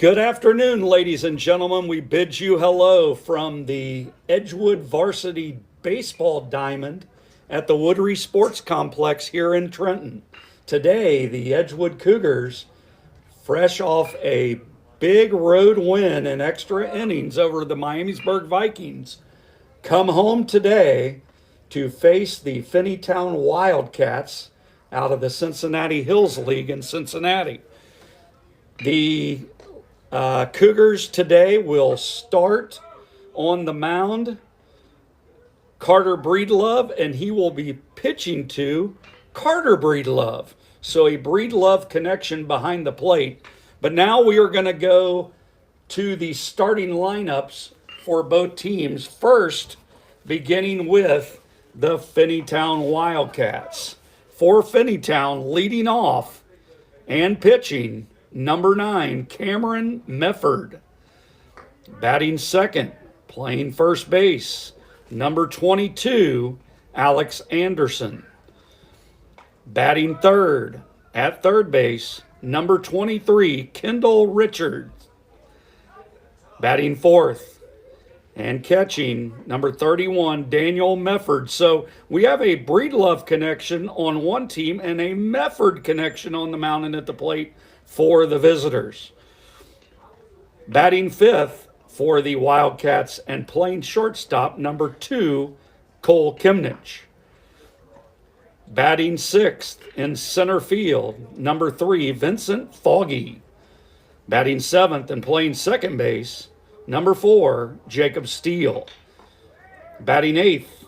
Good afternoon, ladies and gentlemen. We bid you hello from the Edgewood Varsity Baseball Diamond at the Woodry Sports Complex here in Trenton. Today, the Edgewood Cougars, fresh off a big road win in extra innings over the Miamisburg Vikings, come home today to face the Finneytown Wildcats out of the Cincinnati Hills League in Cincinnati. The Cougars today will start on the mound Carter Breedlove, and he will be pitching to Carter Breedlove. So a Breedlove connection behind the plate. But now we are going to go to the starting lineups for both teams. First, beginning with the Finneytown Wildcats. For Finneytown, leading off and pitching, number 9, Cameron Mefford. Batting second, playing first base, number 22, Alex Anderson. Batting third, at third base, number 23, Kendall Richards. Batting fourth and catching, number 31, Daniel Mefford. So we have a Breedlove connection on one team and a Mefford connection on the mound and at the plate for the visitors. Batting fifth for the Wildcats and playing shortstop, number 2, Cole Kimnich. Batting sixth in center field, number 3, Vincent Foggy. Batting seventh and playing second base, number 4, Jacob Steele. Batting eighth,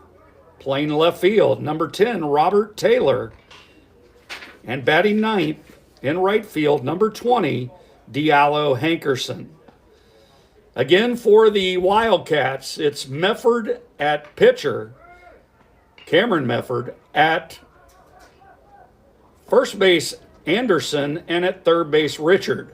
playing left field, number 10, Robert Taylor. And batting ninth in right field, number 20, Diallo Hankerson. Again, for the Wildcats, it's Mefford at pitcher, Cameron Mefford at first base, Anderson, and at third base, Richard.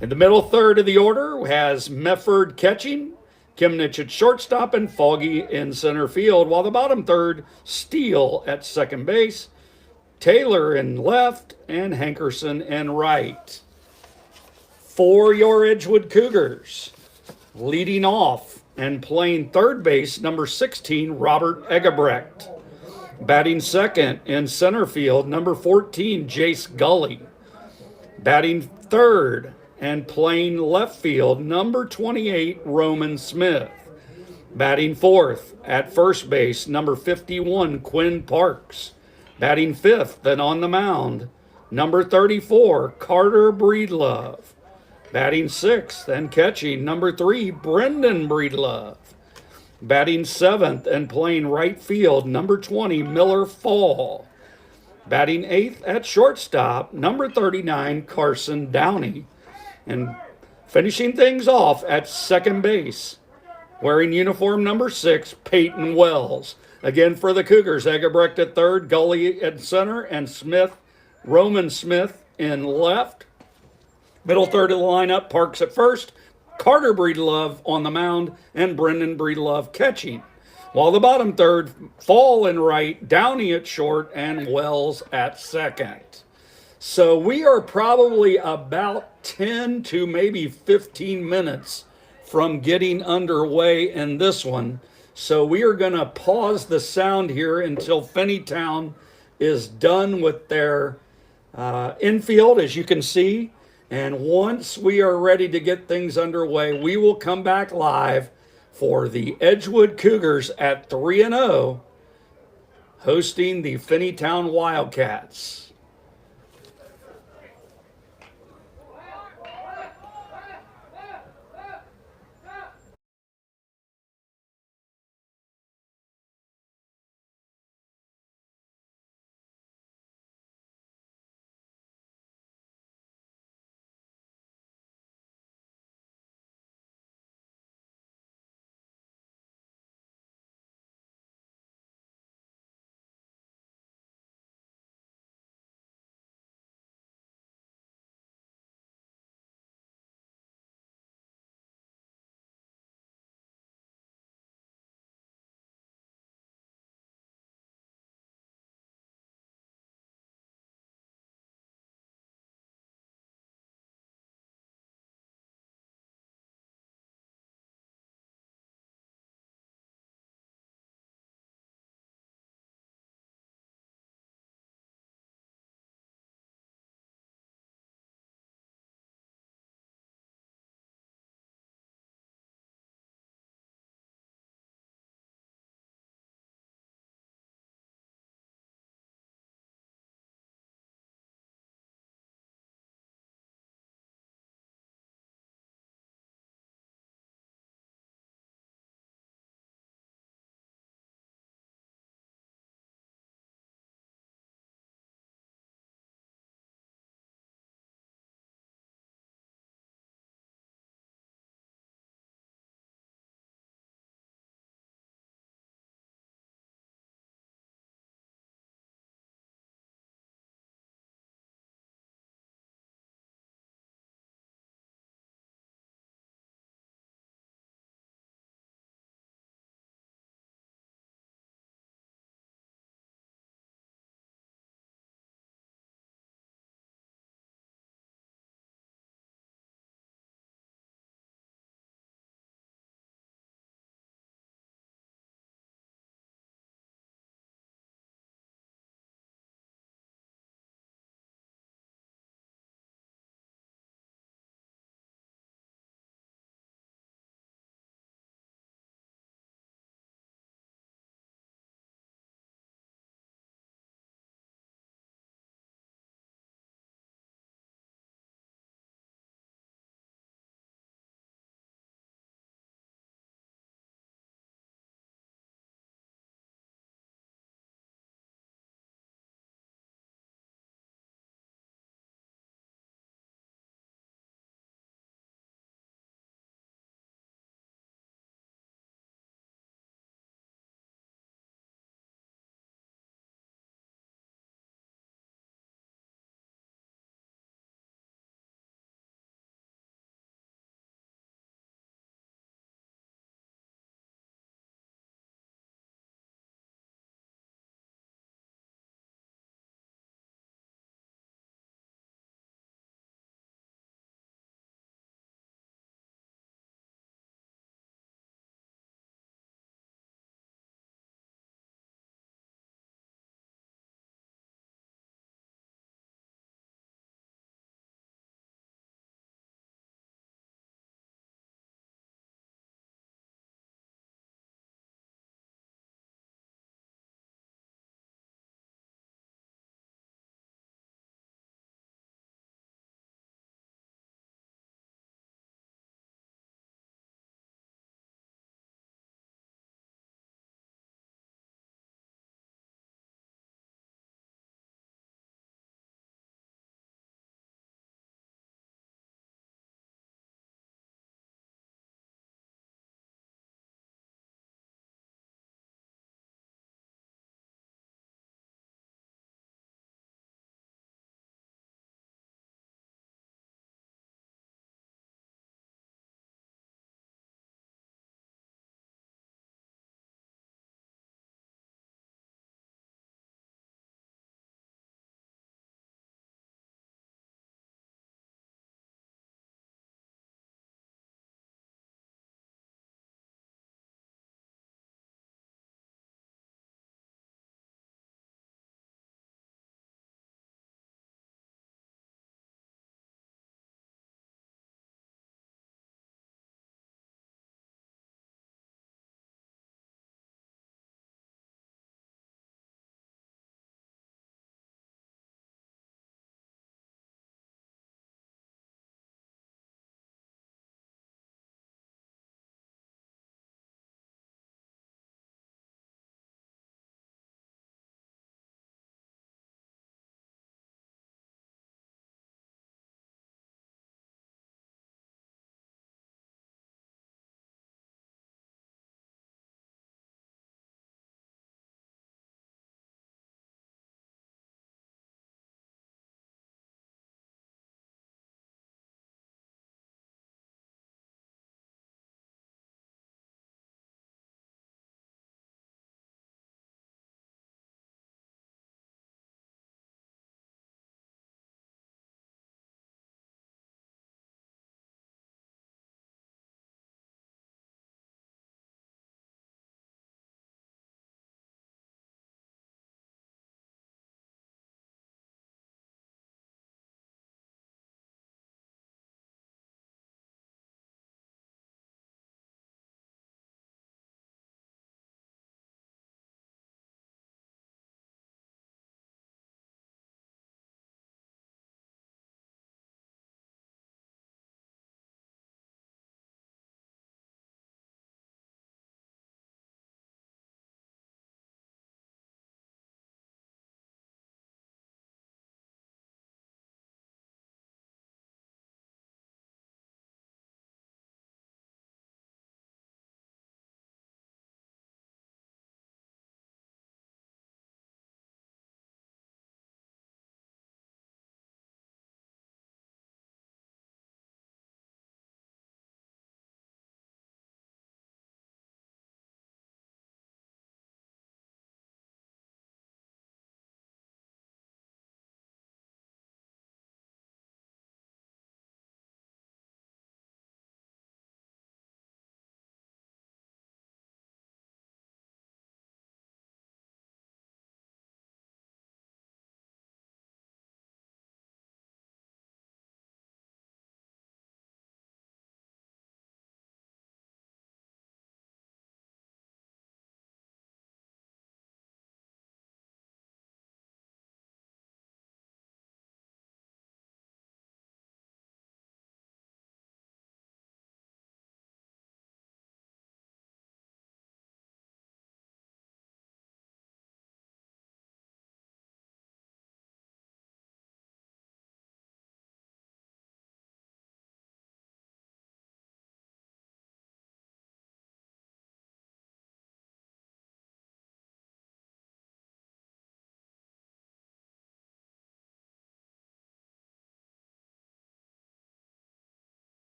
In the middle third of the order has Mefford catching, Kimnich at shortstop, and Foggy in center field, while the bottom third, Steele at second base, Taylor in left, and Hankerson in right. For your Edgewood Cougars, leading off and playing third base, number 16, Robert Egebrecht. Batting second in center field, number 14, Jace Gully. Batting third and playing left field, number 28, Roman Smith. Batting fourth at first base, number 51, Quinn Parks. Batting fifth and on the mound, number 34, Carter Breedlove. Batting sixth and catching, number 3, Brendan Breedlove. Batting seventh and playing right field, number 20, Miller Fall. Batting eighth at shortstop, number 39, Carson Downey. And finishing things off at second base, wearing uniform number 6, Peyton Wells. Again for the Cougars, Egebrecht at third, Gully at center, and Smith, Roman Smith in left. Middle third of the lineup, Parks at first, Carter Breedlove on the mound, and Brendan Breedlove catching. While the bottom third, Fall in right, Downey at short, and Wells at second. So we are probably about 10 to maybe 15 minutes from getting underway in this one. So we are going to pause the sound here until Finneytown is done with their infield, as you can see. And once we are ready to get things underway, we will come back live for the Edgewood Cougars at 3-0, hosting the Finneytown Wildcats.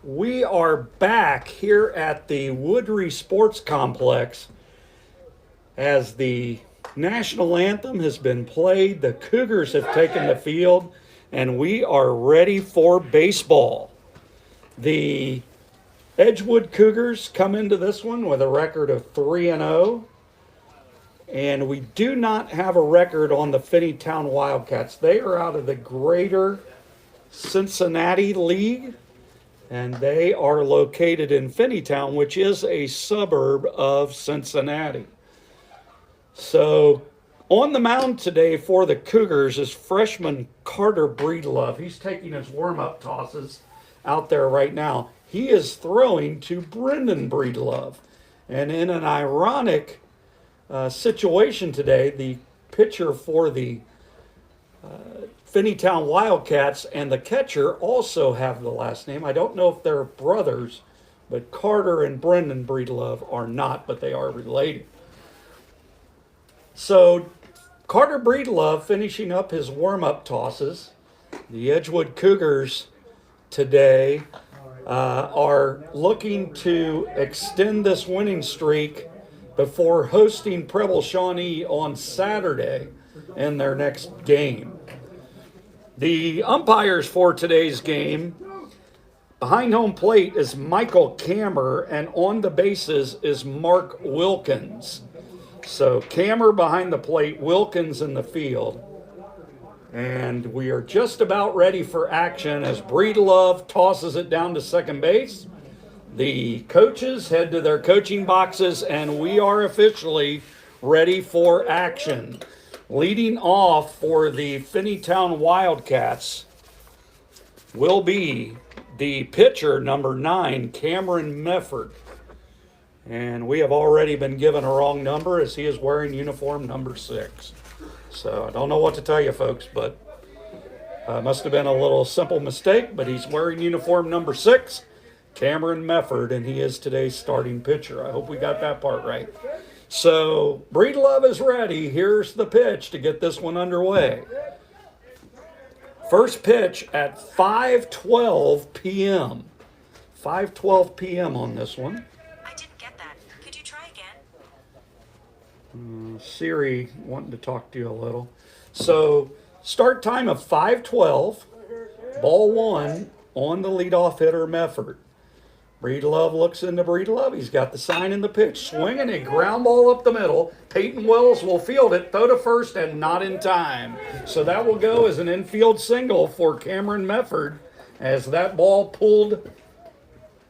We are back here at the Woodry Sports Complex as the national anthem has been played. The Cougars have taken the field, and we are ready for baseball. The Edgewood Cougars come into this one with a record of 3-0, and we do not have a record on the Finneytown Wildcats. They are out of the Greater Cincinnati League, and they are located in Finneytown, which is a suburb of Cincinnati. So on the mound today for the Cougars is freshman Carter Breedlove. He's taking his warm-up tosses out there right now. He is throwing to Brendan Breedlove. And in an ironic situation today, the pitcher for the Finneytown Wildcats and the catcher also have the last name. I don't know if they're brothers, but Carter and Brendan Breedlove are not, but they are related. So Carter Breedlove finishing up his warm-up tosses. The Edgewood Cougars today are looking to extend this winning streak before hosting Preble Shawnee on Saturday in their next game. The umpires for today's game, behind home plate is Michael Kammer, and on the bases is Mark Wilkins. So Kammer behind the plate, Wilkins in the field. And we are just about ready for action as Breedlove tosses it down to second base. The coaches head to their coaching boxes, and we are officially ready for action. Leading off for the Finneytown Wildcats will be the pitcher, number 9, Cameron Mefford. And we have already been given a wrong number as he is wearing uniform number 6. So I don't know what to tell you, folks, but must have been a little simple mistake, but he's wearing uniform number 6, Cameron Mefford, and he is today's starting pitcher. I hope we got that part right. So Breedlove is ready. Here's the pitch to get this one underway. First pitch at 5:12 p.m. 5:12 p.m. on this one. I didn't get that. Could you try again? Siri wanting to talk to you a little. So start time of 5:12. Ball 1 on the leadoff hitter, Mefford. Breedlove looks into Breedlove. He's got the sign in the pitch. Swinging a ground ball up the middle. Peyton Wells will field it, throw to first, and not in time. So that will go as an infield single for Cameron Mefford as that ball pulled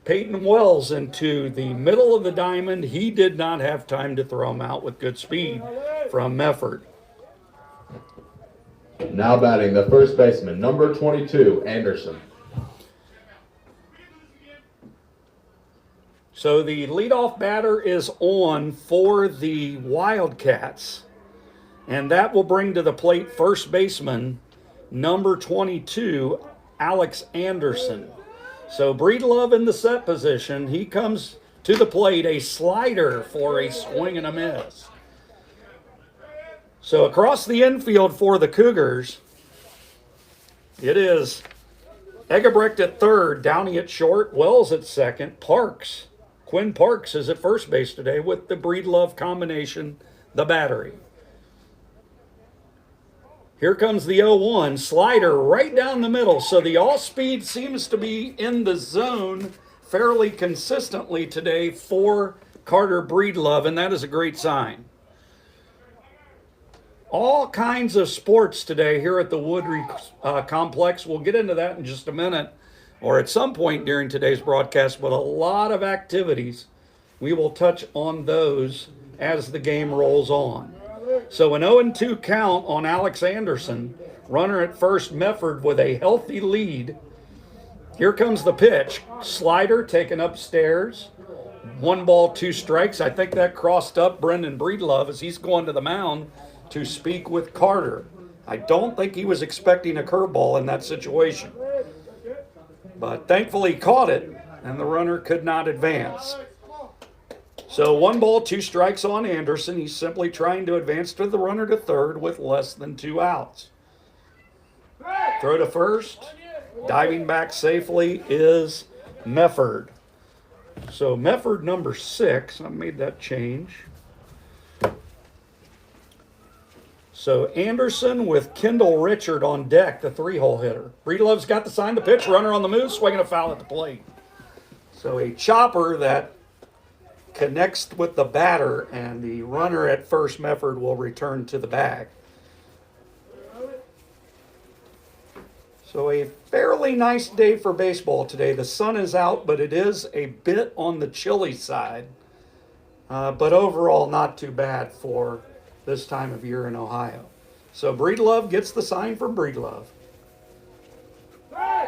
Peyton Wells into the middle of the diamond. He did not have time to throw him out with good speed from Mefford. Now batting the first baseman, number 22, Anderson. So the leadoff batter is on for the Wildcats, and that will bring to the plate first baseman, number 22, Alex Anderson. So Breedlove in the set position. He comes to the plate, a slider for a swing and a miss. So across the infield for the Cougars, it is Egebrecht at third, Downey at short, Wells at second, Quinn Parks is at first base today with the Breedlove combination, the battery. Here comes the 0-1, slider right down the middle. So the all-speed seems to be in the zone fairly consistently today for Carter Breedlove, and that is a great sign. All kinds of sports today here at the Woodry Complex. We'll get into that in just a minute, or at some point during today's broadcast, but a lot of activities. We will touch on those as the game rolls on. So an 0-2 count on Alex Anderson. Runner at first, Mefford with a healthy lead. Here comes the pitch. Slider taken upstairs. 1 ball, 2 strikes. I think that crossed up Brendan Breedlove as he's going to the mound to speak with Carter. I don't think he was expecting a curveball in that situation. But thankfully he caught it, and the runner could not advance. So 1 ball, 2 strikes on Anderson. He's simply trying to advance to the runner to third with less than 2 outs. Throw to first. Diving back safely is Mefford. So Mefford number 6. I made that change. So Anderson with Kendall Richard on deck, the 3-hole hitter. Breedlove's got the sign, the pitch, runner on the move, swinging a foul at the plate. So a chopper that connects with the batter, and the runner at first, Mefford, will return to the bag. So a fairly nice day for baseball today. The sun is out, but it is a bit on the chilly side. But overall, not too bad for this time of year in Ohio. So Breedlove gets the sign from Breedlove.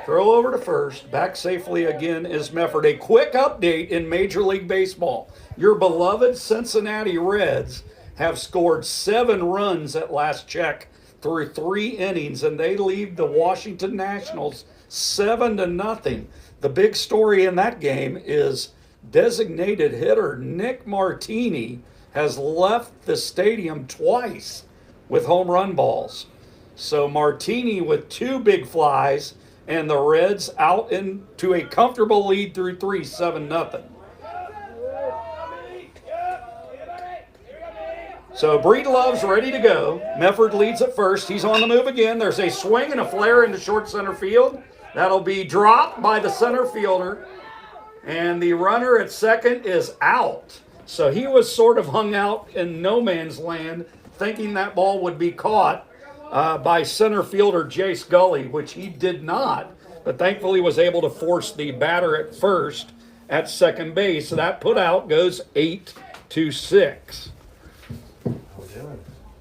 Throw over to first. Back safely again is Mefford. A quick update in Major League Baseball. Your beloved Cincinnati Reds have scored 7 runs at last check through 3 innings, and they lead the Washington Nationals 7-0. The big story in that game is designated hitter Nick Martini has left the stadium twice with home run balls. So Martini with 2 big flies, and the Reds out into a comfortable lead through 3, 7-0. So Breedlove's ready to go. Mefford leads at first. He's on the move again. There's a swing and a flare into short center field. That'll be dropped by the center fielder. And the runner at second is out. So he was sort of hung out in no man's land, thinking that ball would be caught by center fielder Jace Gully, which he did not, but thankfully was able to force the batter at first at second base. So that put out goes 8-6.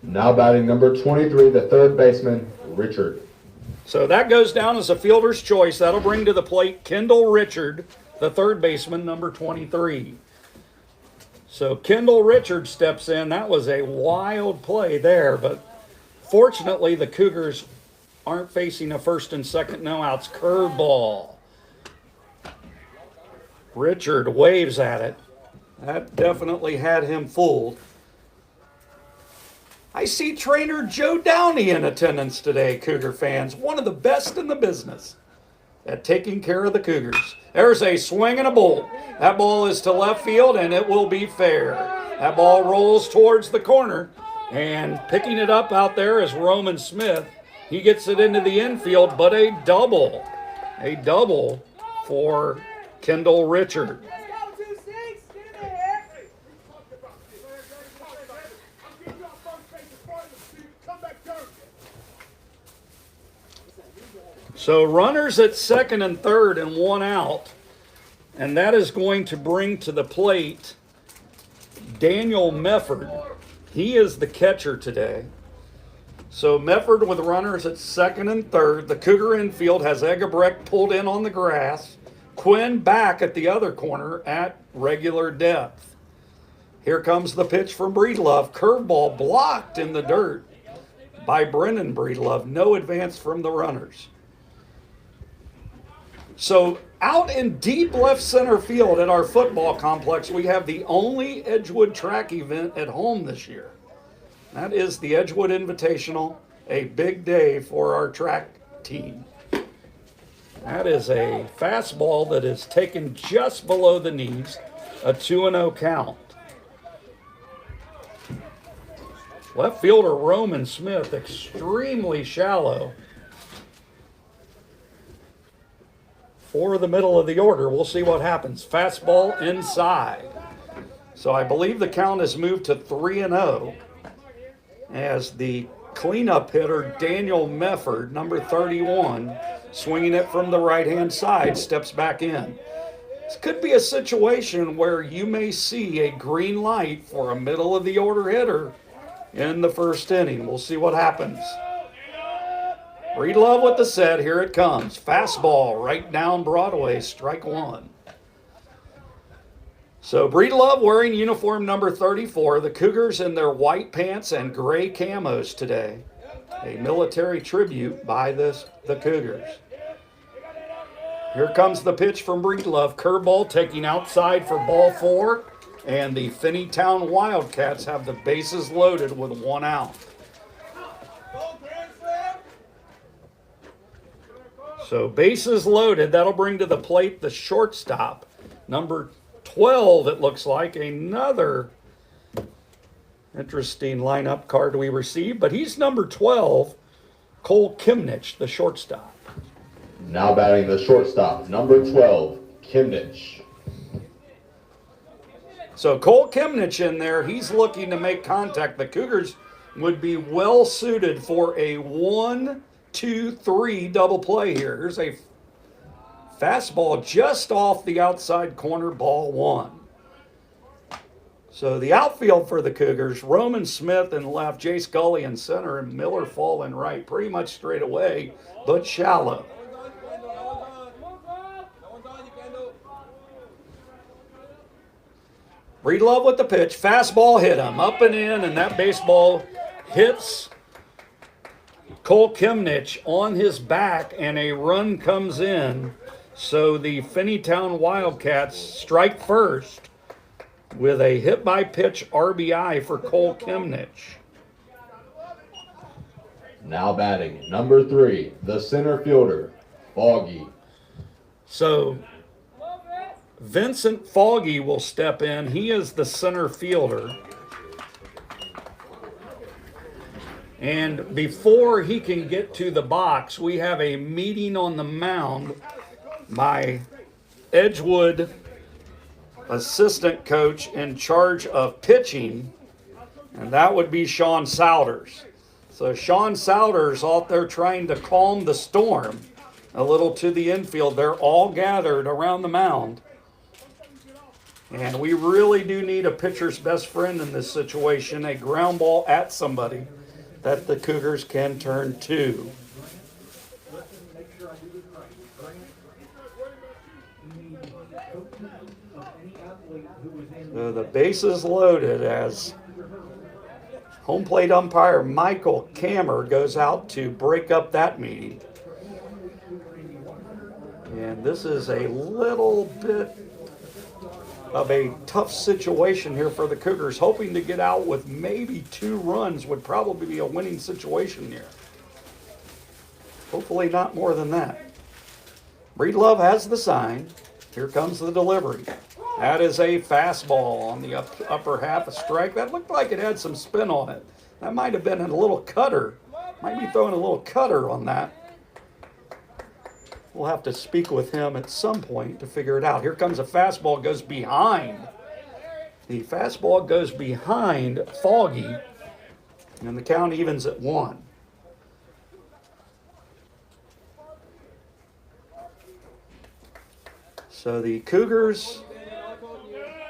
Now batting number 23, the third baseman, Richard. So that goes down as a fielder's choice. That'll bring to the plate Kendall Richard, the third baseman, number 23. So Kendall Richard steps in. That was a wild play there, but fortunately the Cougars aren't facing a first and second no-outs. Curveball. Richard waves at it. That definitely had him fooled. I see trainer Joe Downey in attendance today, Cougar fans. One of the best in the business at taking care of the Cougars. There's a swing and a bolt. That ball is to left field, and it will be fair. That ball rolls towards the corner, and picking it up out there is Roman Smith. He gets it into the infield, but a double for Kendall Richard. So runners at second and third and 1 out. And that is going to bring to the plate Daniel Mefford. He is the catcher today. So Mefford with runners at second and third. The Cougar infield has Egebrecht pulled in on the grass. Quinn back at the other corner at regular depth. Here comes the pitch from Breedlove. Curveball blocked in the dirt by Brendan Breedlove. No advance from the runners. So out in deep left center field at our football complex, we have the only Edgewood track event at home this year. That is the Edgewood Invitational, a big day for our track team. That is a fastball that is taken just below the knees, a 2-0 count. Left fielder Roman Smith, extremely shallow. For the middle of the order, we'll see what happens. Fastball inside. So I believe the count has moved to 3-0 as the cleanup hitter Daniel Mefford, number 31, swinging it from the right-hand side, steps back in. This could be a situation where you may see a green light for a middle of the order hitter in the first inning. We'll see what happens. Breedlove with the set. Here it comes. Fastball right down Broadway. Strike 1. So Breedlove wearing uniform number 34. The Cougars in their white pants and gray camos today. A military tribute by the Cougars. Here comes the pitch from Breedlove. Curveball taking outside for ball 4. And the Finneytown Wildcats have the bases loaded with 1 out. So bases loaded. That'll bring to the plate the shortstop. Number 12, it looks like. Another interesting lineup card we received. But he's number 12, Cole Kimnich, the shortstop. Now batting the shortstop, number 12, Kimnich. So Cole Kimnich in there, he's looking to make contact. The Cougars would be well suited for a 1-2-3 double play here. Here's a fastball just off the outside corner, ball one. So the outfield for the Cougars, Roman Smith in left, Jay Scully in center, and Miller Fall in right. Pretty much straight away, but shallow. Breedlove with the pitch. Fastball hit him up and in, and that baseball hits Cole Kimnich on his back, and a run comes in. So the Finneytown Wildcats strike first with a hit-by-pitch RBI for Cole Kimnich. Now batting, number 3, the center fielder, Foggy. So Vincent Foggy will step in. He is the center fielder. And before he can get to the box, we have a meeting on the mound by Edgewood assistant coach in charge of pitching, and that would be Sean Souders. So Sean Souders out there trying to calm the storm a little to the infield. They're all gathered around the mound. And we really do need a pitcher's best friend in this situation, a ground ball at somebody that the Cougars can turn to. So the bases loaded as home plate umpire Michael Kammer goes out to break up that meeting. And this is a little bit of a tough situation here for the Cougars. Hoping to get out with maybe 2 runs would probably be a winning situation here. Hopefully not more than that. Breedlove has the sign. Here comes the delivery. That is a fastball on the upper half, a strike. That looked like it had some spin on it. That might have been a little cutter. Might be throwing a little cutter on that. We'll have to speak with him at some point to figure it out. Here comes a fastball, goes behind. The fastball goes behind Foggy, and the count evens at 1. So the Cougars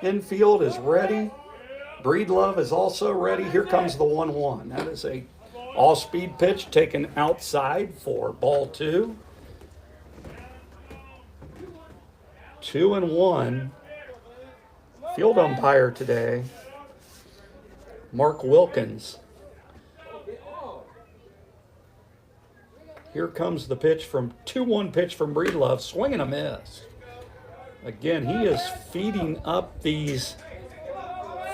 infield is ready. Breedlove is also ready. Here comes the 1-1. That is a all-speed pitch taken outside for ball 2. 2-1. Field umpire today, Mark Wilkins. Here comes the pitch from 2-1 pitch from Breedlove, swing and a miss. Again, he is feeding up these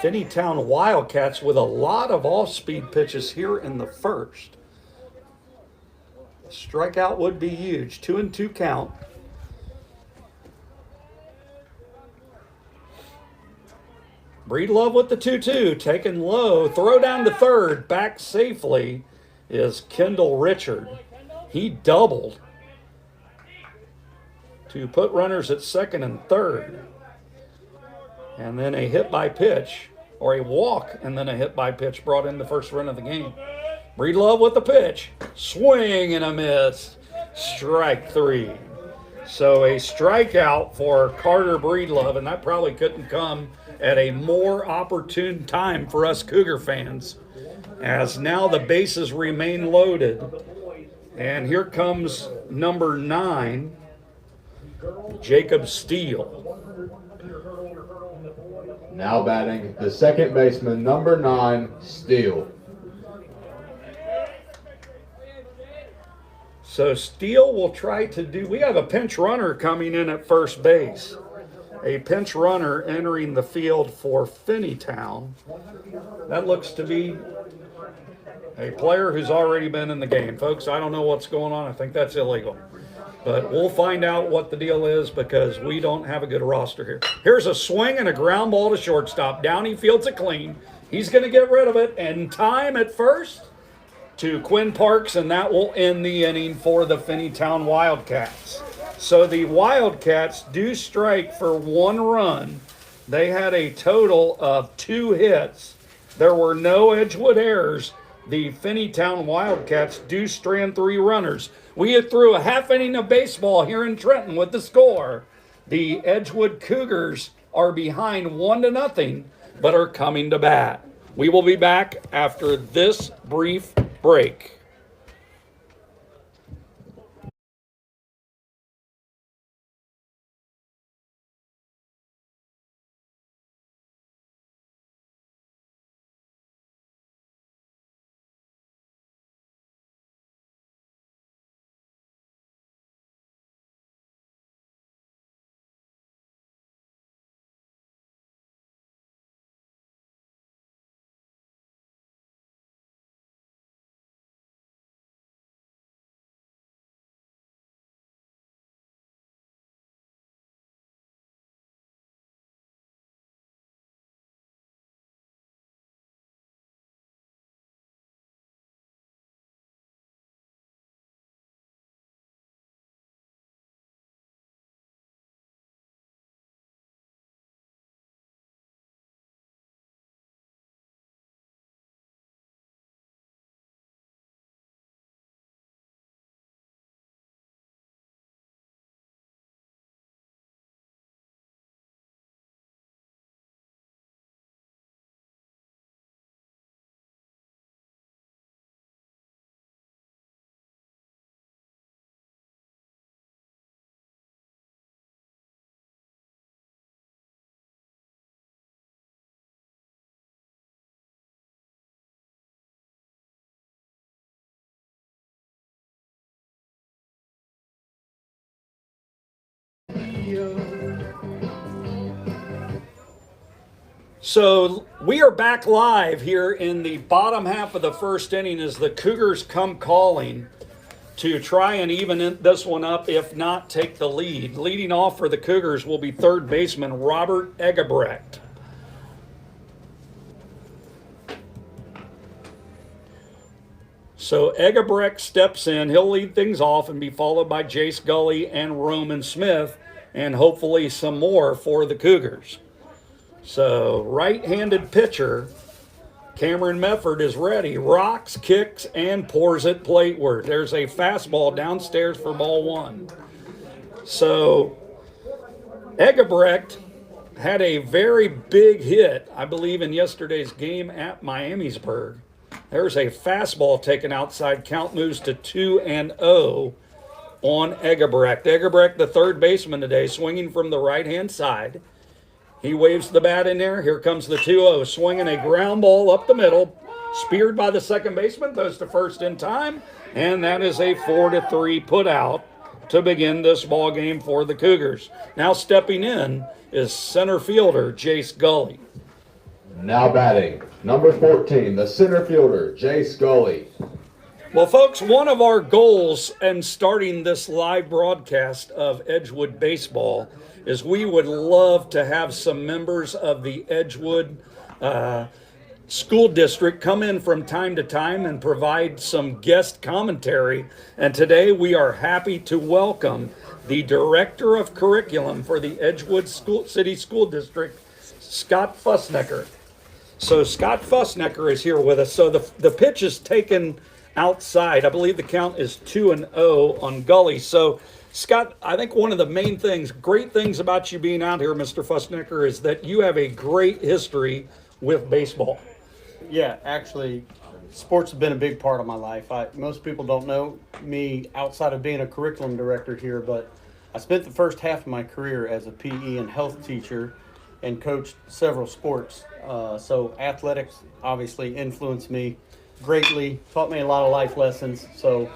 Finneytown Wildcats with a lot of off-speed pitches here in the first. Strikeout would be huge. 2-2 count. Breedlove with the 2-2, taken low, throw down to third, back safely is Kendall Richard. He doubled to put runners at second and third. And then a hit by pitch, or a walk, and then a hit by pitch brought in the first run of the game. Breedlove with the pitch, swing and a miss, strike 3. So a strikeout for Carter Breedlove, and that probably couldn't come at a more opportune time for us Cougar fans, as now the bases remain loaded. And here comes number 9, Jacob Steele. Now batting, the second baseman, number 9, Steele. So Steele will try to do, we have a pinch runner coming in at first base. A pinch runner entering the field for Finneytown. That looks to be a player who's already been in the game. Folks, I don't know what's going on. I think that's illegal. But we'll find out what the deal is because we don't have a good roster here. Here's a swing and a ground ball to shortstop. Downey fields it clean. He's going to get rid of it. And time at first to Quinn Parks, and that will end the inning for the Finneytown Wildcats. So the Wildcats do strike for 1 run. They had a total of 2 hits. There were no Edgewood errors. The Finneytown Wildcats do strand 3 runners. We had threw a half inning of baseball here in Trenton with the score. The Edgewood Cougars are behind 1-0, but are coming to bat. We will be back after this brief break. So we are back live here in the bottom half of the first inning as the Cougars come calling to try and even this one up, if not take the lead. Leading off for the Cougars will be third baseman Robert Eggebrecht. So Eggebrecht steps in. He'll lead things off and be followed by Jace Gully and Roman Smith, and hopefully some more for the Cougars. So right-handed pitcher Cameron Mefford is ready. Rocks, kicks, and pours it plateward. There's a fastball downstairs for ball 1. So Eggebrecht had a very big hit, I believe, in yesterday's game at Miamisburg. There's a fastball taken outside. Count moves to 2-0 on Eggebrecht. Eggebrecht, the third baseman today, swinging from the right-hand side. He waves the bat in there. Here comes the 2-0, swinging a ground ball up the middle, speared by the second baseman, goes to first in time, and that is a 4-3 put out to begin this ball game for the Cougars. Now stepping in is center fielder Jace Gully. Now batting, number 14, the center fielder, Jace Gully. Well, folks, one of our goals in starting this live broadcast of Edgewood baseball is we would love to have some members of the Edgewood school district come in from time to time and provide some guest commentary. And today we are happy to welcome the Director of Curriculum for the Edgewood City School District, Scott Fussnecker. So Scott Fussnecker is here with us. So the pitch is taken outside. I believe the count is 2-0 on Gully. So Scott, I think one of the main things, great things about you being out here, Mr. Fussnecker, is that you have a great history with baseball. Yeah, actually, sports has been a big part of my life. Most people don't know me outside of being a curriculum director here, but I spent the first half of my career as a PE and health teacher and coached several sports. So athletics obviously influenced me greatly, taught me a lot of life lessons. So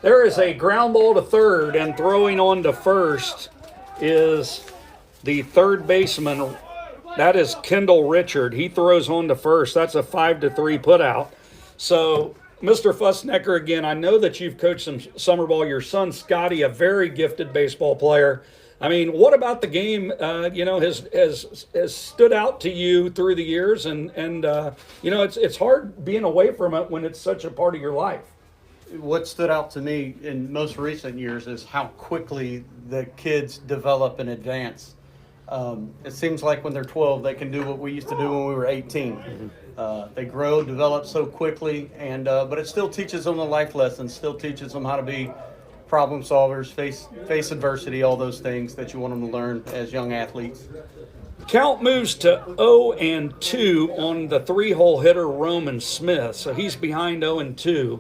there is a ground ball to third, and throwing on to first is the third baseman. That is Kendall Richard. He throws on to first. That's a 5-3 put out. So Mr. Fussnecker, again, I know that you've coached some summer ball. Your son, Scotty, a very gifted baseball player. I mean, what about the game, has stood out to you through the years? And it's hard being away from it when it's such a part of your life. What stood out to me in most recent years is how quickly the kids develop and advance. It seems like when they're 12, they can do what we used to do when we were 18. They grow, develop so quickly, but it still teaches them the life lessons, still teaches them how to be problem solvers, face adversity, all those things that you want them to learn as young athletes. Count moves to 0-2 on the 3-hole hitter Roman Smith, so he's behind 0-2.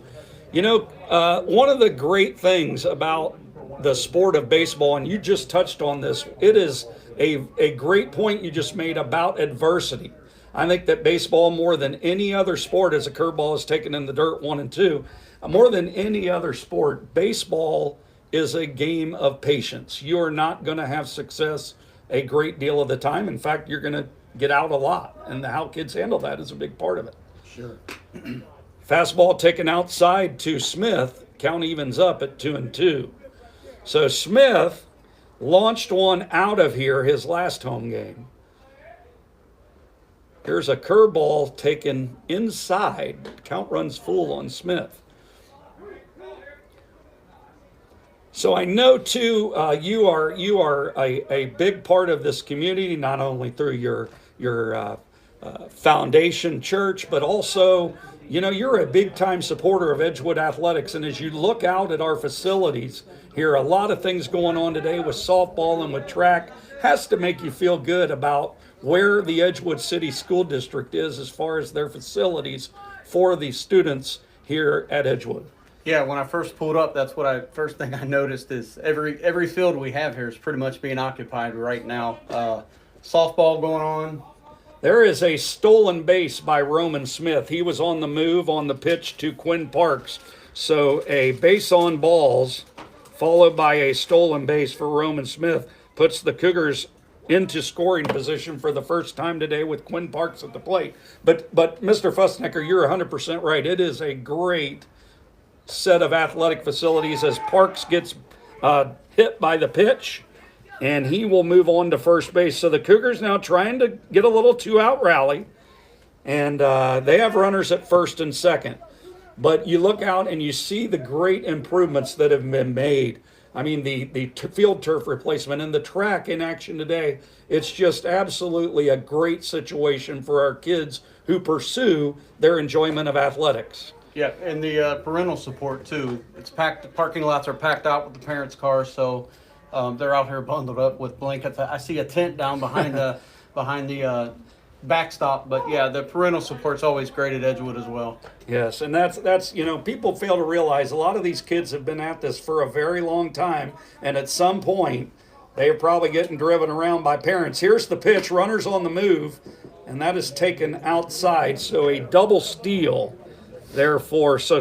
One of the great things about the sport of baseball, and you just touched on this, it is a great point you just made about adversity. I think that baseball, more than any other sport, as a curveball is taken in the dirt 1-2, more than any other sport, baseball is a game of patience. You are not going to have success a great deal of the time. In fact, you're going to get out a lot, and how kids handle that is a big part of it. Sure. Fastball taken outside to Smith. Count evens up at 2-2. So Smith launched one out of here his last home game. Here's a curveball taken inside. Count runs full on Smith. So I know too, you are a big part of this community, not only through your foundation church, but also, you're a big time supporter of Edgewood athletics. And as you look out at our facilities here, a lot of things going on today with softball and with track has to make you feel good about where the Edgewood City School District is as far as their facilities for the students here at Edgewood. Yeah, when I first pulled up, that's what first thing I noticed is every field we have here is pretty much being occupied right now. Softball going on. There is a stolen base by Roman Smith. He was on the move on the pitch to Quinn Parks. So a base on balls followed by a stolen base for Roman Smith puts the Cougars into scoring position for the first time today with Quinn Parks at the plate. But Mr. Fussnecker, you're 100% right. It is a great set of athletic facilities as Parks gets hit by the pitch, and he will move on to first base. So the Cougars now trying to get a little 2-out rally, and they have runners at first and second. But you look out and you see the great improvements that have been made. I mean, the field turf replacement and the track in action today, it's just absolutely a great situation for our kids who pursue their enjoyment of athletics. Yeah, and the parental support too. It's packed. The parking lots are packed out with the parents' cars, so they're out here bundled up with blankets. I see a tent down behind the backstop, but yeah, the parental support's always great at Edgewood as well. Yes, and that's people fail to realize a lot of these kids have been at this for a very long time, and at some point they're probably getting driven around by parents. Here's the pitch, runners on the move, and that is taken outside, so a double steal. Therefore, so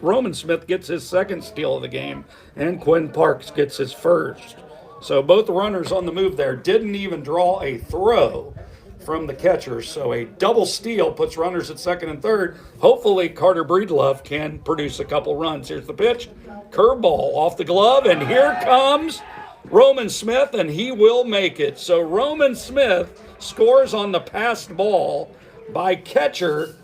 Roman Smith gets his second steal of the game, and Quinn Parks gets his first. So both runners on the move there didn't even draw a throw from the catchers. So a double steal puts runners at second and third. Hopefully Carter Breedlove can produce a couple runs. Here's the pitch, curveball off the glove, and here comes Roman Smith, and he will make it. So Roman Smith scores on the passed ball by catcher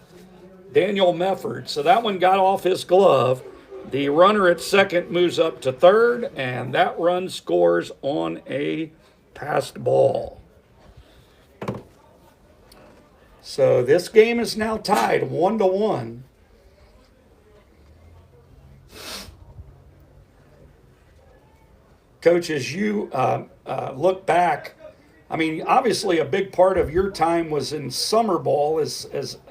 Daniel Mefford. So that one got off his glove. The runner at second moves up to third, and that run scores on a passed ball. So this game is now tied 1-1. Coach, as you look back, I mean, obviously a big part of your time was in summer ball as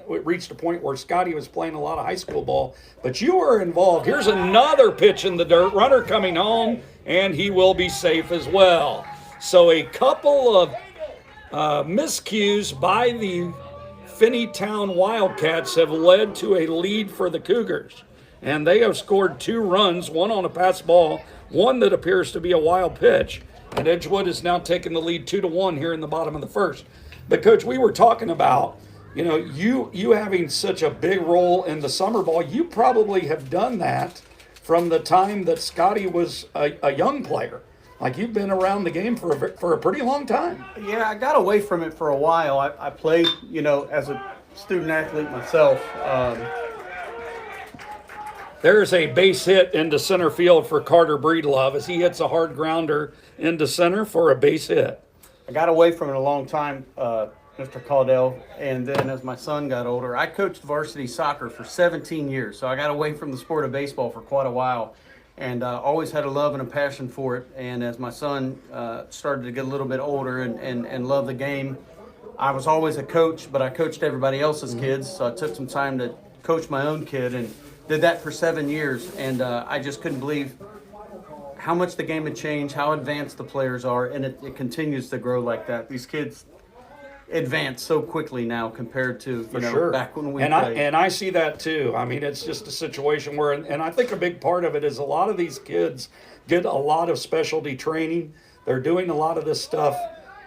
it reached a point where Scotty was playing a lot of high school ball, but you were involved. Here's another pitch in the dirt, runner coming home, and he will be safe as well. So a couple of miscues by the Finneytown Wildcats have led to a lead for the Cougars, and they have scored 2 runs, one on a pass ball, one that appears to be a wild pitch. And Edgewood is now taking the lead 2-1 here in the bottom of the first. But, Coach, we were talking about, you know, you having such a big role in the summer ball, you probably have done that from the time that Scotty was a young player. Like you've been around the game for a pretty long time. Yeah, I got away from it for a while. I played, as a student athlete myself. There's a base hit into center field for Carter Breedlove as he hits a hard grounder into center for a base hit. I got away from it a long time, Mr. Caudell, and then as my son got older, I coached varsity soccer for 17 years, so I got away from the sport of baseball for quite a while, and always had a love and a passion for it. And as my son started to get a little bit older and love the game, I was always a coach, but I coached everybody else's kids, so I took some time to coach my own kid and did that for 7 years, and I just couldn't believe how much the game had changed, how advanced the players are, and it continues to grow like that. These kids advance so quickly now compared to back when we played. And I see that too. I mean, it's just a situation where, and I think a big part of it is a lot of these kids get a lot of specialty training. They're doing a lot of this stuff.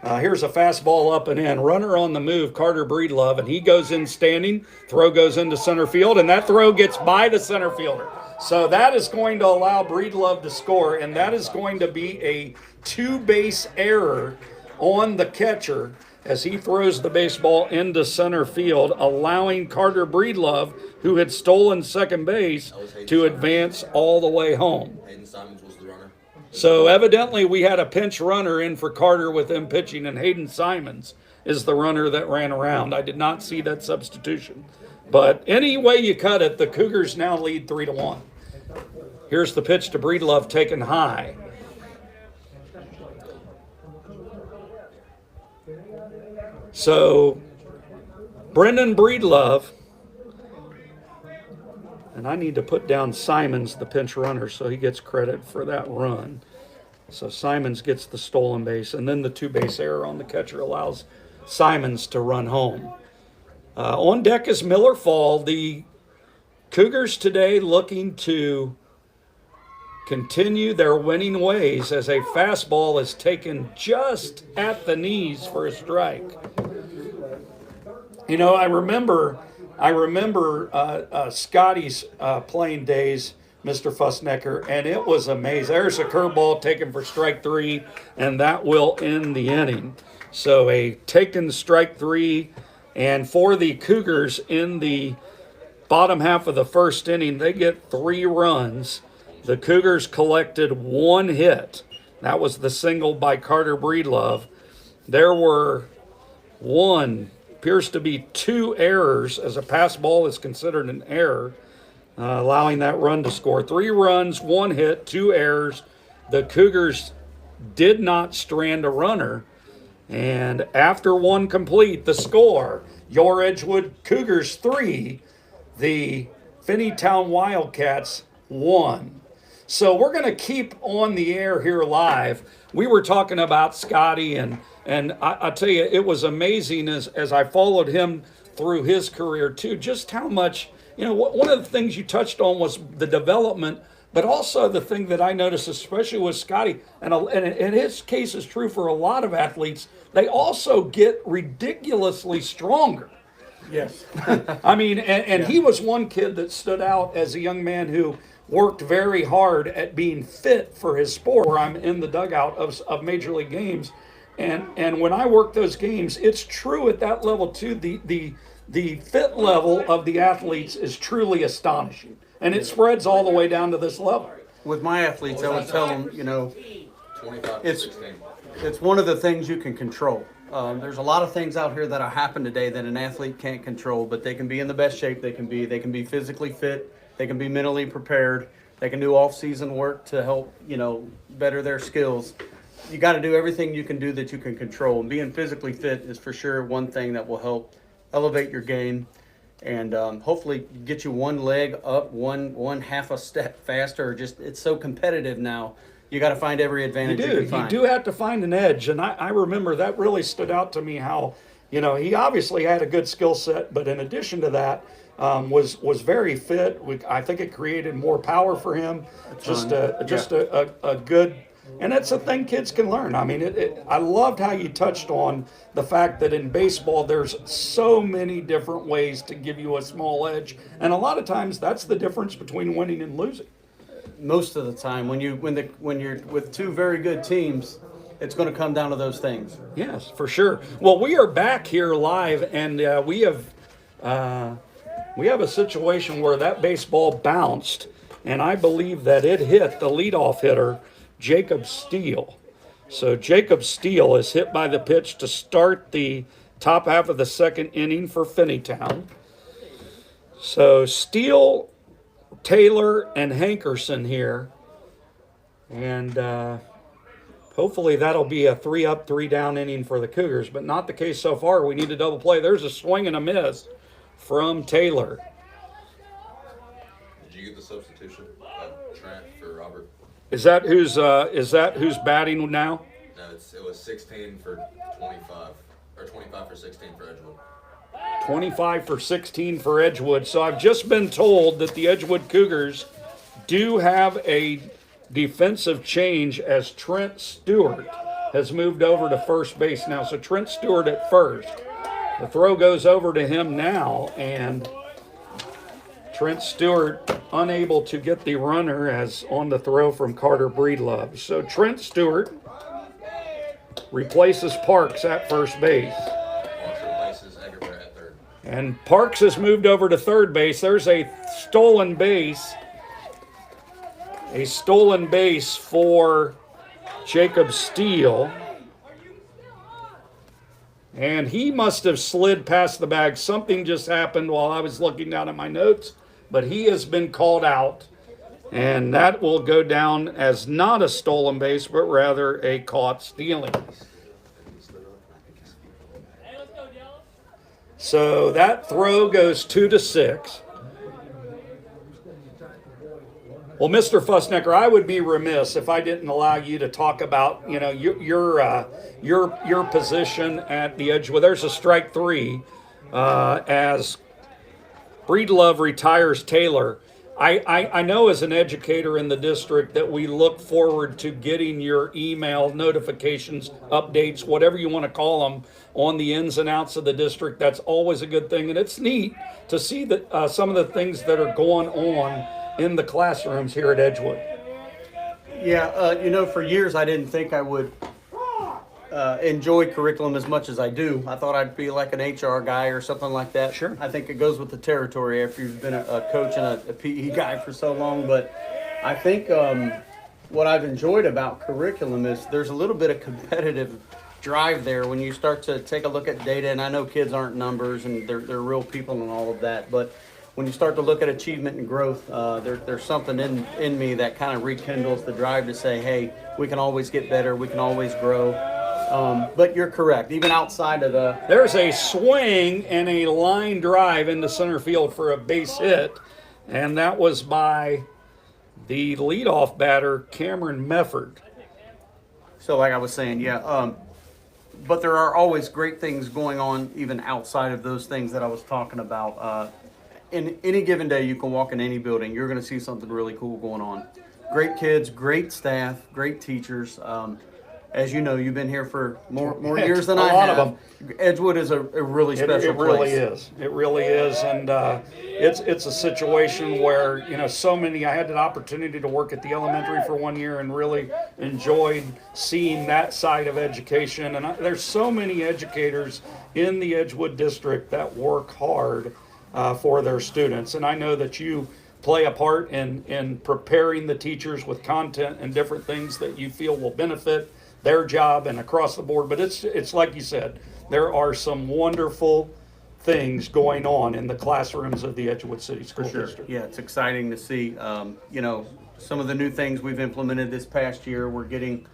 Here's a fastball up and in. Runner on the move, Carter Breedlove, and he goes in standing. Throw goes into center field, and that throw gets by the center fielder. So that is going to allow Breedlove to score, and that is going to be a two-base error on the catcher as he throws the baseball into center field, allowing Carter Breedlove, who had stolen second base, to advance all the way home. Hayden Simons was the runner. So evidently we had a pinch runner in for Carter with him pitching, and Hayden Simons is the runner that ran around. I did not see that substitution. But any way you cut it, the Cougars now lead 3-1. Here's the pitch to Breedlove taken high. So Brendan Breedlove, and I need to put down Simons, the pinch runner, so he gets credit for that run. So Simons gets the stolen base, and then the two-base error on the catcher allows Simons to run home. On deck is Miller Fall. The Cougars today looking to continue their winning ways as a fastball is taken just at the knees for a strike. You know, I remember Scotty's playing days, Mr. Fussnecker, and it was amazing. There's a curveball taken for strike three, and that will end the inning. So a taken strike three, and for the Cougars in the bottom half of the first inning, they get 3 runs. The Cougars collected 1 hit. That was the single by Carter Breedlove. There were appears to be 2 errors, as a pass ball is considered an error, allowing that run to score. 3 runs, 1 hit, 2 errors. The Cougars did not strand a runner. And after 1 complete, the score, your Edgewood Cougars 3, the Finneytown Wildcats 1. So we're going to keep on the air here live. We were talking about Scotty, and I tell you, it was amazing as I followed him through his career too, just how much, one of the things you touched on was the development, but also the thing that I noticed, especially with Scotty, and in his case is true for a lot of athletes, they also get ridiculously stronger. Yes. I mean, and he was one kid that stood out as a young man who worked very hard at being fit for his sport. Where I'm in the dugout of Major League games, and when I work those games, it's true at that level too. The fit level of the athletes is truly astonishing, and it spreads all the way down to this level. With my athletes, I would tell them, 25 it's 16. it's one of the things you can control. There's a lot of things out here that happen today that an athlete can't control, but they can be in the best shape they can be. They can be physically fit. They can be mentally prepared. They can do off-season work to help, better their skills. You got to do everything you can do that you can control. And being physically fit is for sure one thing that will help elevate your game and hopefully get you one leg up, one half a step faster. Just it's so competitive now. You got to find every advantage you can find. You do have to find an edge, and I remember that really stood out to me. How he obviously had a good skill set, but in addition to that, was very fit. I think it created more power for him. A good And it's a thing kids can learn. I mean, I loved how you touched on the fact that in baseball there's so many different ways to give you a small edge, and a lot of times that's the difference between winning and losing. Most of the time, when you're with two very good teams, it's going to come down to those things. Yes, for sure. Well, we are back here live, and we have a situation where that baseball bounced, and I believe that it hit the leadoff hitter, Jacob Steele. So Jacob Steele is hit by the pitch to start the top half of the second inning for Finneytown. So Steele, Taylor, and Hankerson here, and hopefully that'll be a 3-up, 3-down inning for the Cougars, but not the case so far. We need a double play. There's a swing and a miss from Taylor. Did you get the substitution of Trent for Robert? Is that who's batting now? No, it was 16 for 25, or 25 for 16 for Edgewood. 25 for 16 for Edgewood. So I've just been told that the Edgewood Cougars do have a defensive change as Trent Stewart has moved over to first base now. So Trent Stewart at first. The throw goes over to him now, and Trent Stewart unable to get the runner as on the throw from Carter Breedlove. So Trent Stewart replaces Parks at first base. And Parks has moved over to third base. There's a stolen base. A stolen base for Jacob Steele. And he must have slid past the bag. Something just happened while I was looking down at my notes. But he has been called out. And that will go down as not a stolen base, but rather a caught stealing. So that throw goes 2-6. Well, Mr. Fussnecker, I would be remiss if I didn't allow you to talk about, your position at the Edgewood. There's a strike 3 as Breedlove retires Taylor. I know as an educator in the district that we look forward to getting your email notifications, updates, whatever you want to call them, on the ins and outs of the district. That's always a good thing, and it's neat to see that some of the things that are going on in the classrooms here at Edgewood. Yeah, for years I didn't think I would enjoy curriculum as much as I do. I thought I'd be like an HR guy or something like that. Sure. I think it goes with the territory after you've been a coach and a PE guy for so long. But I think what I've enjoyed about curriculum is there's a little bit of competitive drive there when you start to take a look at data. And I know kids aren't numbers and they're real people and all of that, but when you start to look at achievement and growth, there's something in me that kind of rekindles the drive to say, hey, we can always get better, we can always grow. But you're correct, even outside of the... There's a swing and a line drive into center field for a base hit, and that was by the leadoff batter, Cameron Mefford. So like I was saying, but there are always great things going on even outside of those things that I was talking about. In any given day, you can walk in any building, you're going to see something really cool going on. Great kids, great staff, great teachers. As you know, you've been here for more years than I have. A lot of them. Edgewood is a really special place. It really is. It really is, and it's a situation where so many. I had the opportunity to work at the elementary for 1 year and really enjoyed seeing that side of education. And there's so many educators in the Edgewood district that work hard for their students, and I know that you play a part in preparing the teachers with content and different things that you feel will benefit their job and across the board. But it's like you said, there are some wonderful things going on in the classrooms of the Edgewood City School District. Yeah, it's exciting to see. Some of the new things we've implemented this past year. We're getting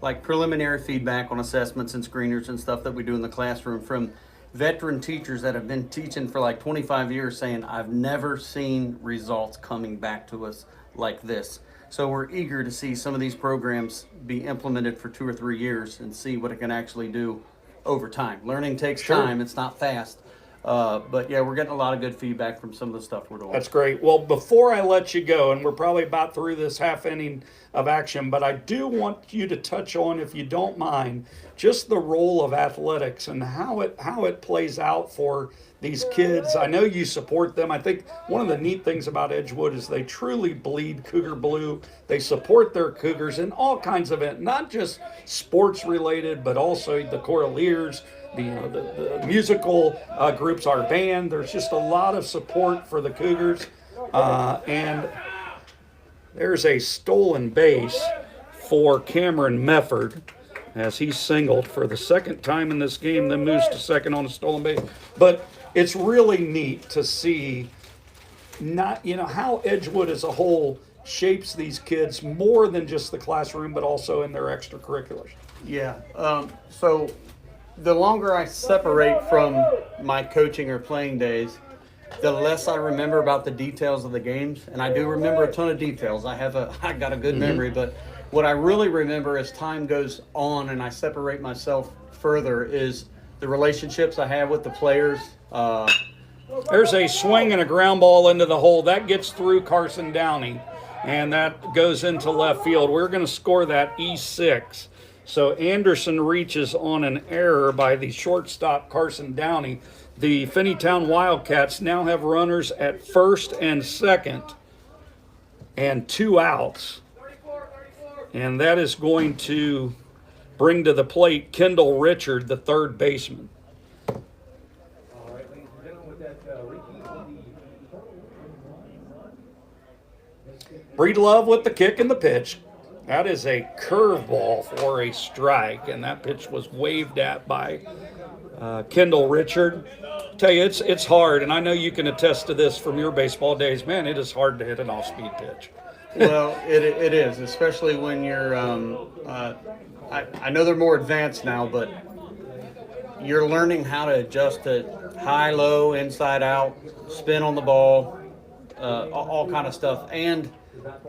like preliminary feedback on assessments and screeners and stuff that we do in the classroom from veteran teachers that have been teaching for like 25 years saying, I've never seen results coming back to us like this. So we're eager to see some of these programs be implemented for 2 or 3 years and see what it can actually do over time. Learning takes time, it's not fast. But yeah, we're getting a lot of good feedback from some of the stuff we're doing. That's great. Well, before I let you go, and we're probably about through this half inning of action, but I do want you to touch on, if you don't mind, just the role of athletics and how it plays out for these kids. I know you support them. I think one of the neat things about Edgewood is they truly bleed Cougar blue. They support their Cougars in all kinds of events, not just sports related, but also the Choraleers, the musical groups, our band. There's just a lot of support for the Cougars. And there's a stolen base for Cameron Mefford as he singled for the second time in this game, then moves to second on a stolen base. But it's really neat to see how Edgewood as a whole shapes these kids more than just the classroom, but also in their extracurriculars. Yeah. So the longer I separate from my coaching or playing days, the less I remember about the details of the games. And I do remember a ton of details. I got a good memory, but what I really remember as time goes on and I separate myself further is the relationships I have with the players. There's a swing and a ground ball into the hole. That gets through Carson Downey, and that goes into left field. We're going to score that E6. So Anderson reaches on an error by the shortstop, Carson Downey. The Finneytown Wildcats now have runners at first and second and 2 outs. And that is going to bring to the plate Kendall Richard, the third baseman. Breedlove with the kick and the pitch. That is a curveball for a strike, and that pitch was waved at by Kendall Richard. Tell you, it's hard, and I know you can attest to this from your baseball days. Man, it is hard to hit an off-speed pitch. Well, it is, especially when you're. I know they're more advanced now, but you're learning how to adjust it high, low, inside out, spin on the ball, all kind of stuff. And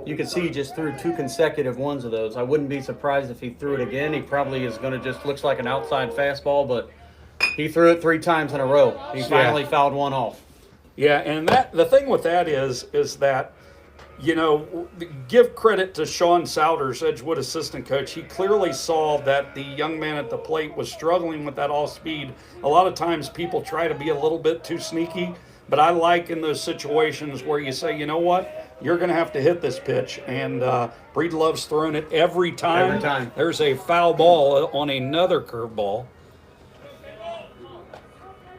you can see he just threw 2 consecutive ones of those. I wouldn't be surprised if he threw it again. He probably is going to just looks like an outside fastball, but he threw it 3 times in a row. He finally fouled one off. Yeah, and the thing with that is that, give credit to Sean Souders, Edgewood assistant coach. He clearly saw that the young man at the plate was struggling with that off speed. A lot of times people try to be a little bit too sneaky, but I like in those situations where you say, you know what, you're going to have to hit this pitch. And Breedlove's throwing it every time. Every time. There's a foul ball on another curveball.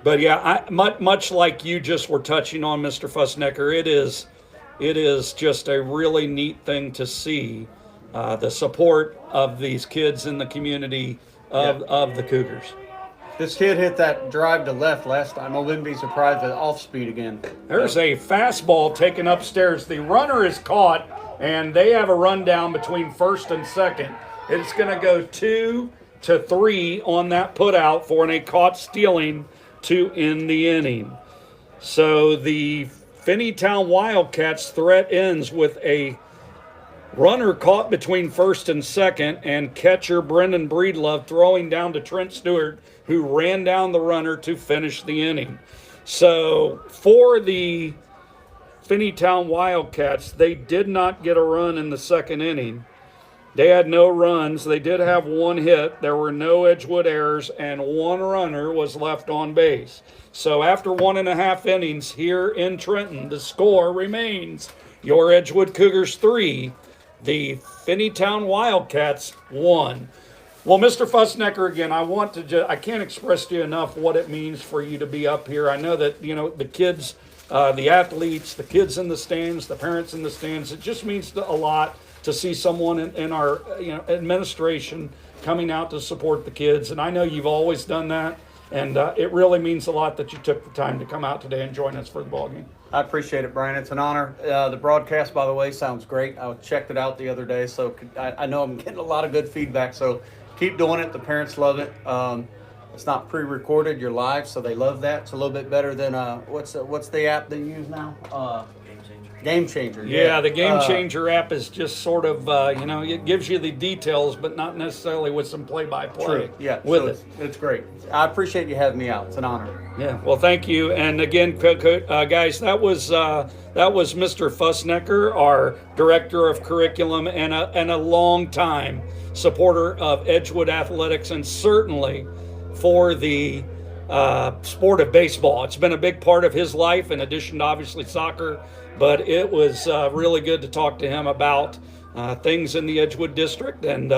But yeah, much like you just were touching on, Mr. Fussnecker, it is just a really neat thing to see the support of these kids in the community of the Cougars. This kid hit that drive to left last time. I wouldn't be surprised at off speed again. There's a fastball taken upstairs. The runner is caught, and they have a rundown between first and second. It's going to go 2-3 on that putout for a caught stealing to end the inning. So the Finneytown Wildcats threat ends with a runner caught between first and second, and catcher Brendan Breedlove throwing down to Trent Stewart, who ran down the runner to finish the inning. So for the Finneytown Wildcats, they did not get a run in the second inning. They had no runs. They did have 1 hit. There were no Edgewood errors, and 1 runner was left on base. So after 1.5 innings here in Trenton, the score remains your Edgewood Cougars 3, the Finneytown Wildcats 1. Well, Mr. Fussnecker, again, I can't express to you enough what it means for you to be up here. I know that, the kids, the athletes, the kids in the stands, the parents in the stands, it just means a lot to see someone in our administration coming out to support the kids. And I know you've always done that. And it really means a lot that you took the time to come out today and join us for the ball game. I appreciate it, Brian. It's an honor. The broadcast, by the way, sounds great. I checked it out the other day, so I know I'm getting a lot of good feedback. So keep doing it. The parents love it. It's not pre-recorded. You're live, so they love that. It's a little bit better than what's the app they use now? Game changer. Yeah, the Game Changer app is just sort of, it gives you the details, but not necessarily with some play-by-play True. Yeah. with so it. It's great. I appreciate you having me out. It's an honor. Yeah, well, thank you. And again, guys, that was Mr. Fussnecker, our director of curriculum, and a long time supporter of Edgewood athletics, and certainly for the sport of baseball. It's been a big part of his life, in addition to obviously soccer. But it was really good to talk to him about things in the Edgewood district, and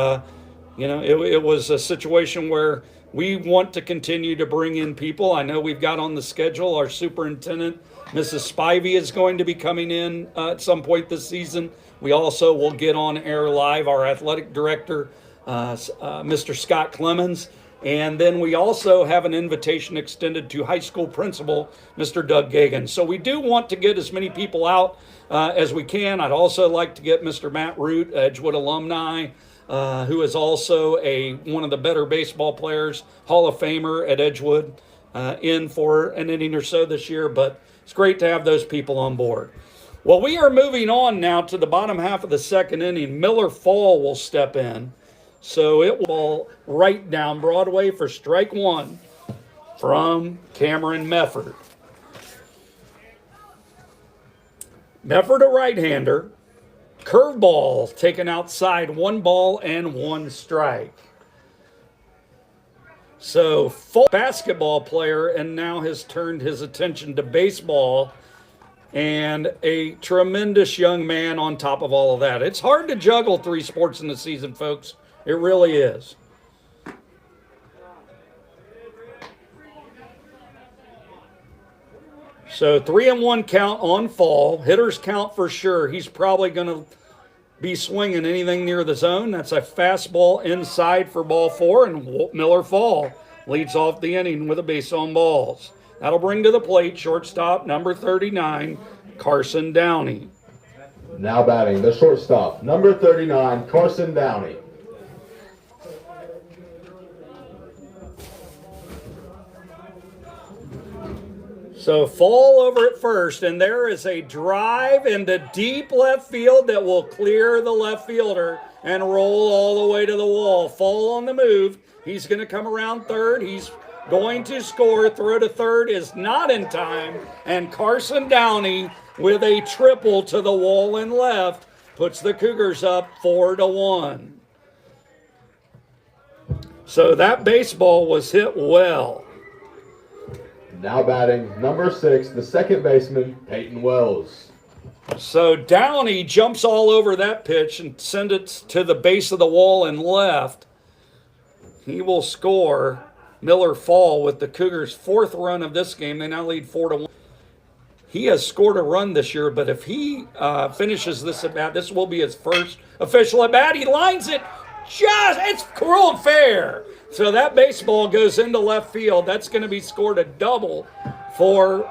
it was a situation where we want to continue to bring in people. I know we've got on the schedule our superintendent, Mrs. Spivey, is going to be coming in at some point this season. We also will get on air live our athletic director, Mr. Scott Clemens. And then we also have an invitation extended to high school principal, Mr. Doug Gagan. So we do want to get as many people out as we can. I'd also like to get Mr. Matt Root, Edgewood alumni, who is also one of the better baseball players, Hall of Famer at Edgewood, in for an inning or so this year. But it's great to have those people on board. Well, we are moving on now to the bottom half of the second inning. Miller Fall will step in. So it will right down Broadway for strike one from Cameron Mefford. Mefford, a right-hander. Curveball taken outside, 1 ball and 1 strike. So full basketball player, and now has turned his attention to baseball, and a tremendous young man on top of all of that. It's hard to juggle 3 sports in the season, folks. It really is. So 3-1 count on Fall. Hitters count for sure. He's probably going to be swinging anything near the zone. That's a fastball inside for ball 4, and Miller Fall leads off the inning with a base on balls. That'll bring to the plate shortstop number 39, Carson Downey. Now batting the shortstop, number 39, Carson Downey. So Fall over at first, and there is a drive into deep left field that will clear the left fielder and roll all the way to the wall. Fall on the move. He's going to come around third. He's going to score. Throw to third is not in time, and Carson Downey with a triple to the wall and left puts the Cougars up 4-1. So that baseball was hit well. Now batting number 6, the second baseman, Peyton Wells. So Downey jumps all over that pitch and sends it to the base of the wall and left. He will score. Miller Fall with the Cougars' 4th run of this game. They now lead 4-1. He has scored a run this year, but if he finishes this at bat, this will be his first official at bat. He lines it it's cruel and fair. So that baseball goes into left field. That's going to be scored a double for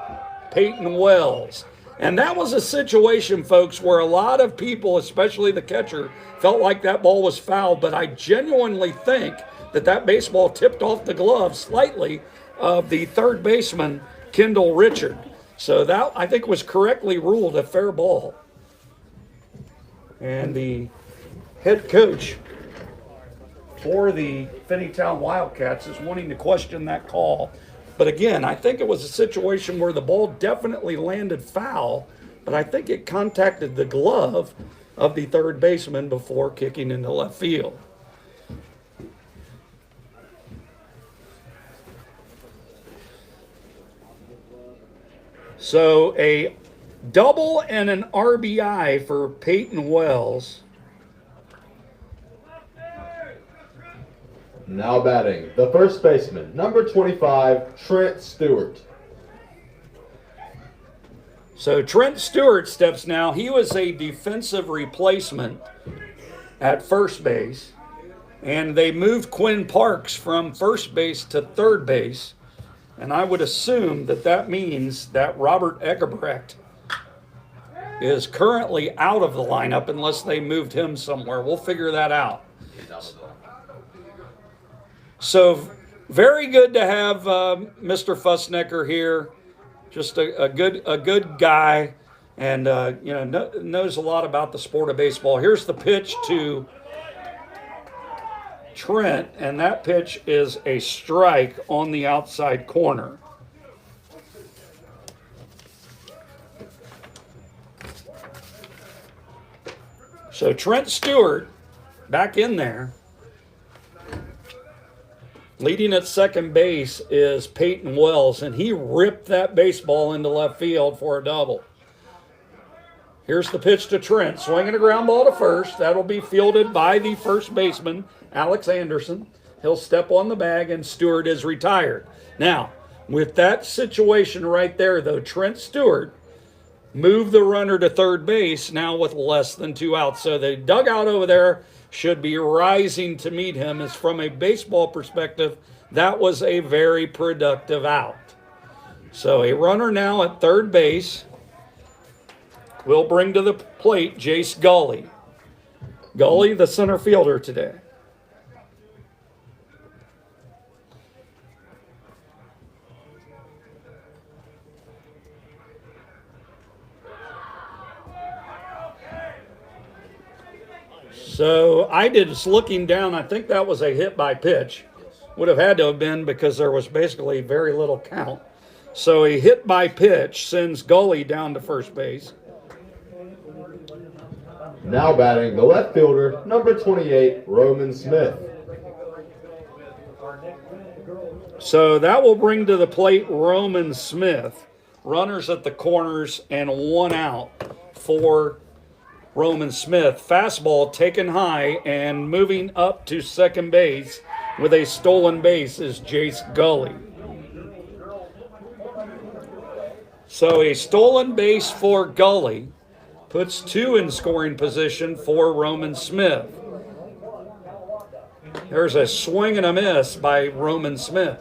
Peyton Wells. And that was a situation, folks, where a lot of people, especially the catcher, felt like that ball was foul. But I genuinely think that baseball tipped off the glove slightly of the third baseman, Kendall Richard. So that, I think, was correctly ruled a fair ball. And the head coach for the Finneytown Wildcats is wanting to question that call. But again, I think it was a situation where the ball definitely landed foul, but I think it contacted the glove of the third baseman before kicking into left field. So a double and an RBI for Peyton Wells. Now batting the first baseman, number 25, Trent Stewart. So Trent Stewart steps now. He was a defensive replacement at first base, and they moved Quinn Parks from first base to third base. And I would assume that means that Robert Eggebrecht is currently out of the lineup unless they moved him somewhere. We'll figure that out. So very good to have Mr. Fussnecker here. Just a good guy. and knows a lot about the sport of baseball. Here's the pitch to Trent, and that pitch is a strike on the outside corner. So Trent Stewart back in there. Leading at second base is Peyton Wells, and he ripped that baseball into left field for a double. Here's the pitch to Trent, swinging a ground ball to first. That'll be fielded by the first baseman, Alex Anderson. He'll step on the bag, and Stewart is retired. Now, with that situation right there, though, Trent Stewart moved the runner to third base now with less than 2 outs. So the dugout over there should be rising to meet him. As from a baseball perspective, that was a very productive out. So a runner now at third base will bring to the plate Jace Gully. Gully, the center fielder today. So I did just looking down. I think that was a hit by pitch. Would have had to have been because there was basically very little count. So a hit by pitch sends Gully down to first base. Now batting the left fielder, number 28, Roman Smith. So that will bring to the plate Roman Smith. Runners at the corners and 1 out for Roman Smith. Fastball taken high, and moving up to second base with a stolen base is Jace Gully. So a stolen base for Gully puts 2 in scoring position for Roman Smith. There's a swing and a miss by Roman Smith.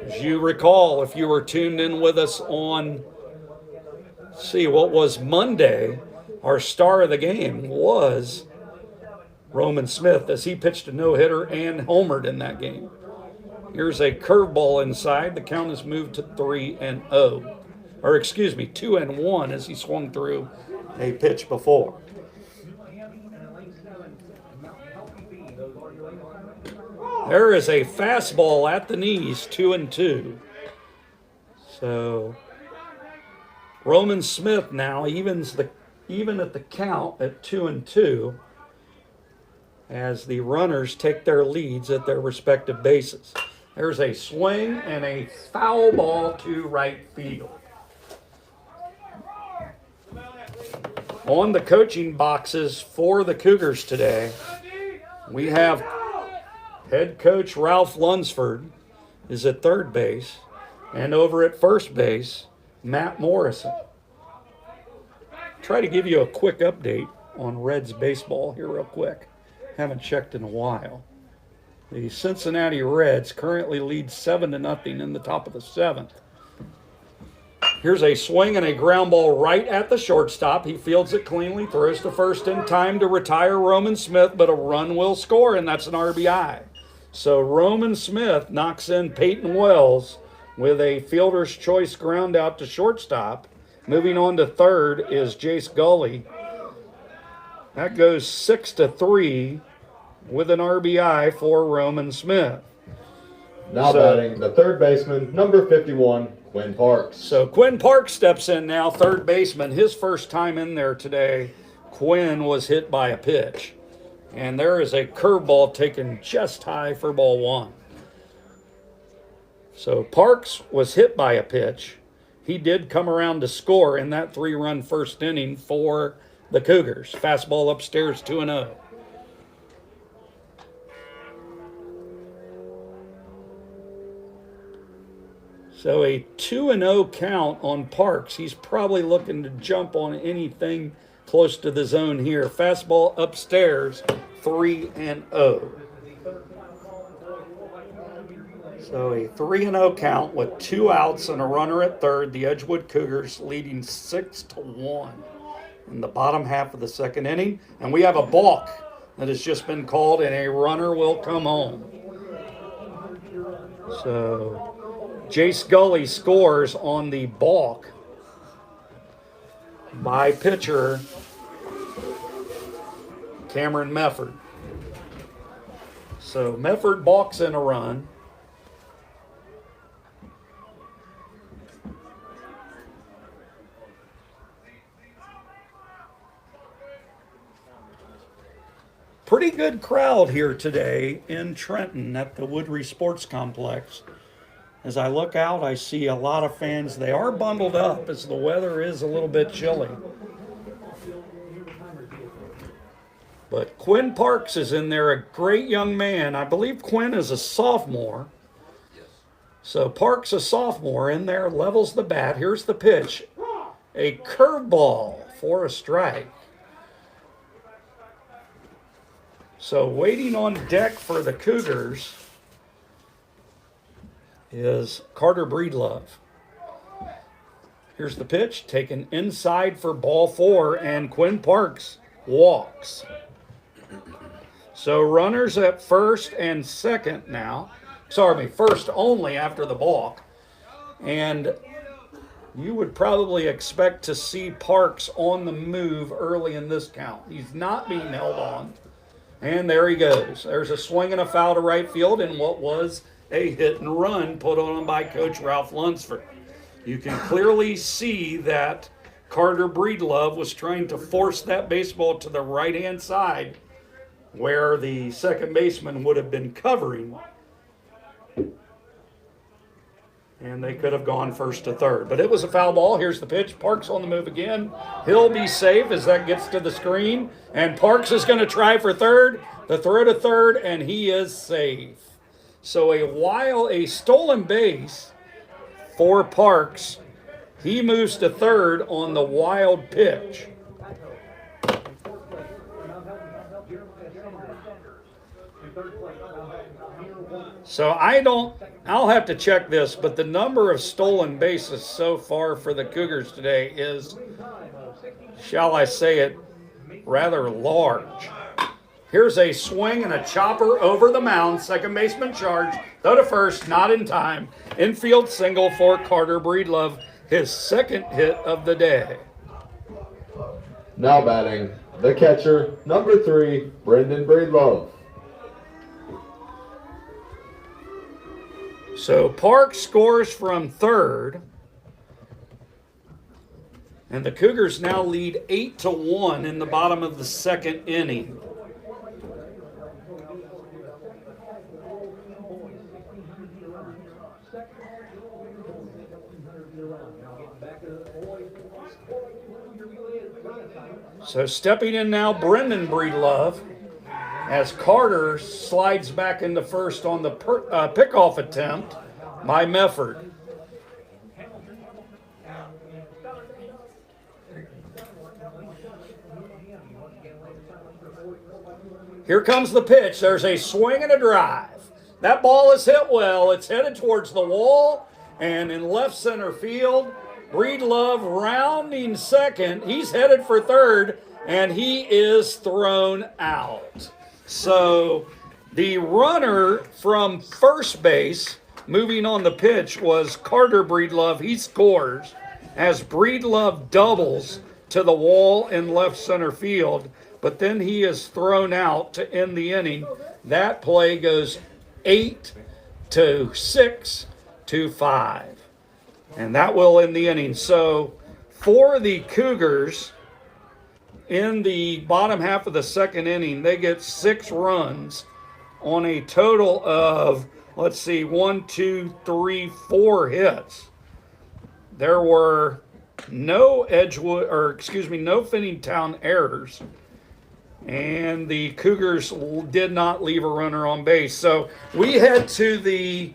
As you recall, if you were tuned in with us on, what was Monday, our star of the game was Roman Smith, as he pitched a no-hitter and homered in that game. Here's a curveball inside. The count has moved to 3-0. Or excuse me, 2-1 as he swung through a pitch before. There is a fastball at the knees, 2-2. So Roman Smith now even at the count at 2-2 as the runners take their leads at their respective bases. There's a swing and a foul ball to right field. On the coaching boxes for the Cougars today, we have head coach Ralph Lunsford is at third base, and over at first base, Matt Morrison. Try to give you a quick update on Reds baseball here real quick. Haven't checked in a while. The Cincinnati Reds currently lead 7-0 in the top of the 7th. Here's a swing and a ground ball right at the shortstop. He fields it cleanly, throws to first in time to retire Roman Smith, but a run will score, and that's an RBI. So Roman Smith knocks in Peyton Wells with a fielder's choice ground out to shortstop. Moving on to third is Jace Gully. That goes 6-3 with an RBI for Roman Smith. Now batting the third baseman, number 51, Quinn Parks. So Quinn Parks steps in now, third baseman. His first time in there today, Quinn was hit by a pitch. And there is a curveball taken just high for ball 1. So Parks was hit by a pitch. He did come around to score in that 3-run first inning for the Cougars. Fastball upstairs, 2-0. So a 2-0 count on Parks. He's probably looking to jump on anything close to the zone here. Fastball upstairs, 3-0. So a 3-0 count with 2 outs and a runner at third. The Edgewood Cougars leading 6-1 in the bottom half of the second inning. And we have a balk that has just been called, and a runner will come home. So Jace Gully scores on the balk. by pitcher Cameron Mefford. So Mefford balks in a run. Pretty good crowd here today in Trenton at the Woodry Sports Complex. As I look out, I see a lot of fans. They are bundled up as the weather is a little bit chilly. But Quinn Parks is in there, a great young man. I believe Quinn is a sophomore. So Parks, a sophomore, in there, levels the bat. Here's the pitch. A curveball for a strike. So waiting on deck for the Cougars is Carter Breedlove. Here's the pitch, taken inside for ball 4, and Quinn Parks walks. So runners at first and second now. First only after the balk. And you would probably expect to see Parks on the move early in this count. He's not being held on. And there he goes. There's a swing and a foul to right field in what was a hit and run put on by Coach Ralph Lunsford. You can clearly see that Carter Breedlove was trying to force that baseball to the right-hand side where the second baseman would have been covering. And they could have gone first to third. But it was a foul ball. Here's the pitch. Parks on the move again. He'll be safe as that gets to the screen. And Parks is going to try for third. The throw to third, and he is safe. So a stolen base for Parks. He moves to third on the wild pitch. So I'll have to check this, but the number of stolen bases so far for the Cougars today is, shall I say it, rather large. Here's a swing and a chopper over the mound. Second baseman charged. Throw to first, not in time. Infield single for Carter Breedlove, his second hit of the day. Now batting, the catcher, number 3, Brendan Breedlove. So Parks scores from third. And the Cougars now lead 8-1 in the bottom of the second inning. So stepping in now, Brendan Breedlove, as Carter slides back into first on the pickoff attempt by Mefford. Here comes the pitch. There's a swing and a drive. That ball is hit well. It's headed towards the wall, and in left center field, Breedlove rounding second. He's headed for third, and he is thrown out. So the runner from first base moving on the pitch was Carter Breedlove. He scores as Breedlove doubles to the wall in left center field, but then he is thrown out to end the inning. That play goes 8-6-5. And that will end the inning. So for the Cougars, in the bottom half of the second inning, they get 6 runs on a total of, 4 hits. There were no no Finneytown errors. And the Cougars did not leave a runner on base. So we head to the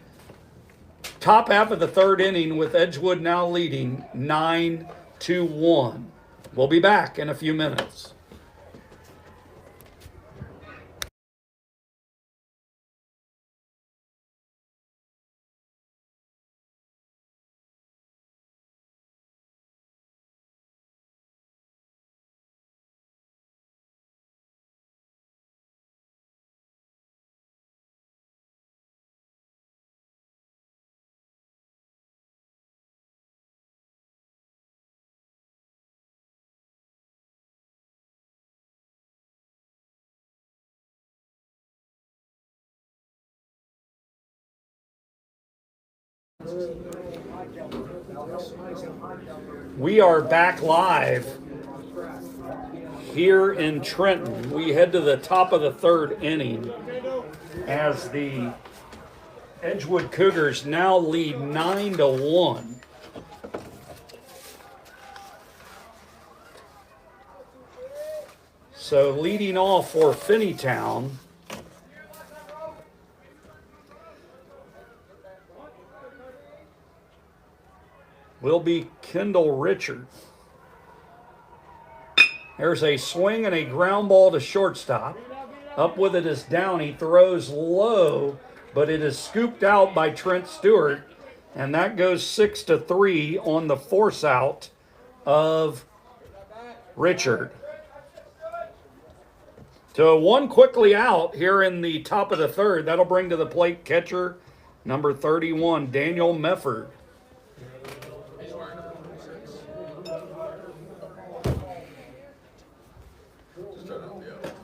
top half of the third inning with Edgewood now leading 9-1. We'll be back in a few minutes. We are back live here in Trenton. We head to the top of the third inning as the Edgewood Cougars now lead 9-1. So leading off for Finneytown will be Kendall Richard. There's a swing and a ground ball to shortstop. Up with it is Downey, throws low, but it is scooped out by Trent Stewart, and that goes 6-3 on the force out of Richard. So one quickly out here in the top of the third. That'll bring to the plate catcher number 31, Daniel Mefford. He's wearing number 26. Just trying to help you out.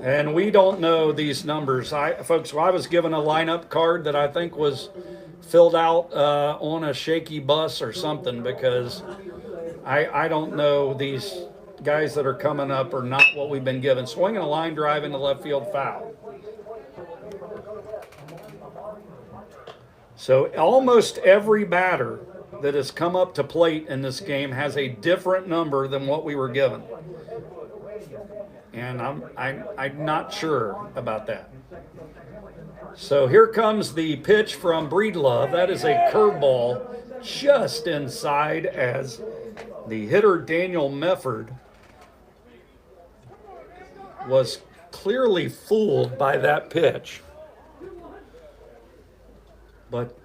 And we don't know these numbers. Folks, I was given a lineup card that I think was filled out on a shaky bus or something, because I don't know these guys that are coming up are not what we've been given. Swinging a line drive into left field, foul. So almost every batter that has come up to plate in this game has a different number than what we were given. And I'm not sure about that. So here comes the pitch from Breedlove. That is a curveball just inside, as the hitter Daniel Mefford was clearly fooled by that pitch, but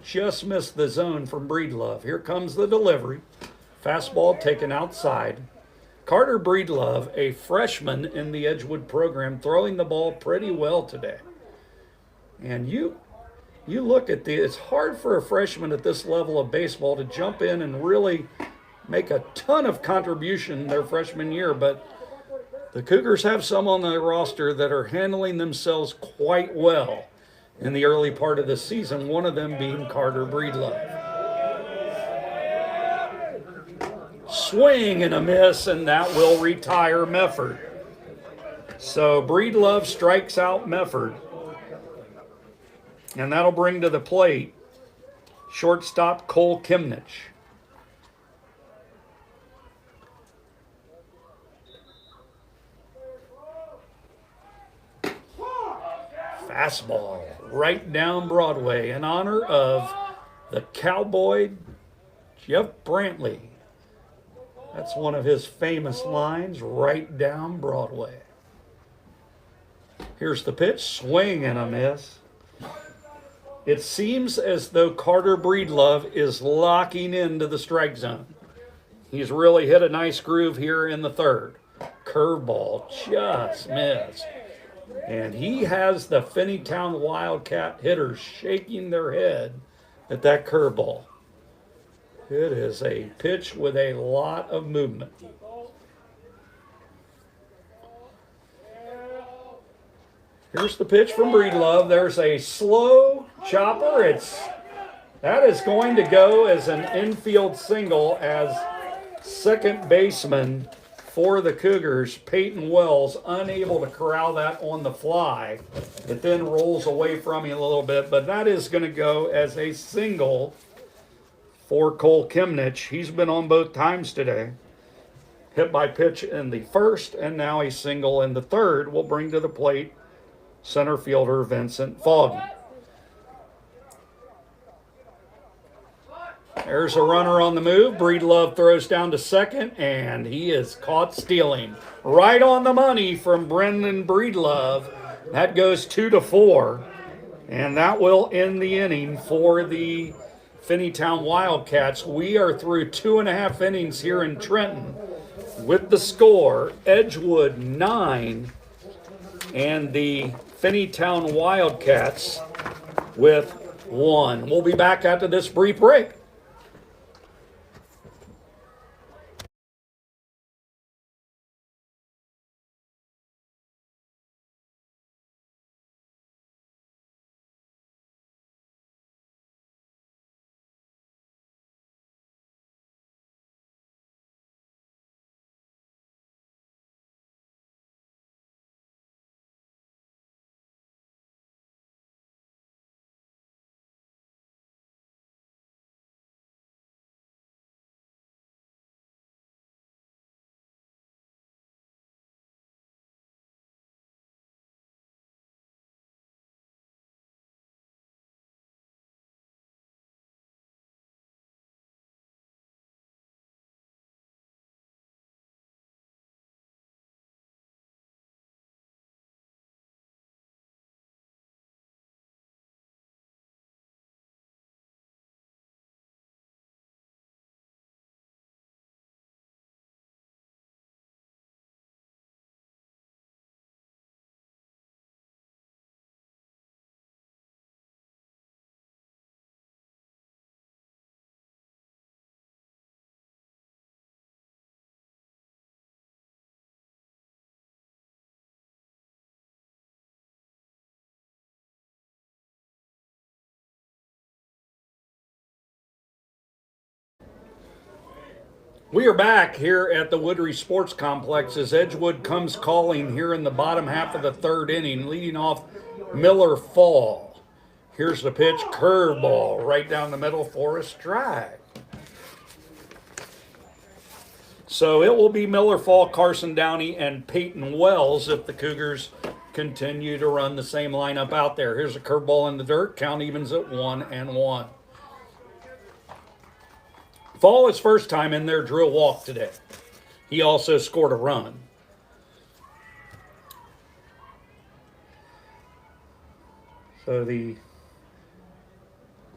just missed the zone from Breedlove. Here comes the delivery. Fastball taken outside. Carter Breedlove, a freshman in the Edgewood program, throwing the ball pretty well today. And you look at it's hard for a freshman at this level of baseball to jump in and really make a ton of contribution their freshman year, but the Cougars have some on their roster that are handling themselves quite well in the early part of the season, one of them being Carter Breedlove. Swing and a miss, and that will retire Mefford. So Breedlove strikes out Mefford, and that'll bring to the plate shortstop Cole Kimnich. Fastball right down Broadway in honor of the Cowboy Jeff Brantley. That's one of his famous lines, right down Broadway. Here's the pitch, swing and a miss. It seems as though Carter Breedlove is locking into the strike zone. He's really hit a nice groove here in the third. Curveball just missed. And he has the Finneytown Wildcat hitters shaking their head at that curveball. It is a pitch with a lot of movement. Here's the pitch from Breedlove. There's a slow chopper. That is going to go as an infield single, as second baseman for the Cougars, Peyton Wells, unable to corral that on the fly. It then rolls away from him a little bit, but that is going to go as a single for Cole Kimnich. He's been on both times today. Hit by pitch in the first, and now a single in the third will bring to the plate center fielder Vincent Foggy. There's a runner on the move. Breedlove throws down to second, and he is caught stealing. Right on the money from Brendan Breedlove. That goes 2-4, and that will end the inning for the Finneytown Wildcats. We are through 2.5 innings here in Trenton with the score Edgewood 9 and the Finneytown Wildcats with 1. We'll be back after this brief break. We are back here at the Woodry Sports Complex as Edgewood comes calling here in the bottom half of the third inning, leading off Miller Fall. Here's the pitch, curveball right down the middle for a strike. So it will be Miller Fall, Carson Downey, and Peyton Wells if the Cougars continue to run the same lineup out there. Here's a curveball in the dirt, count evens at 1-1. Fall his first time in there drew a walk today. He also scored a run. So the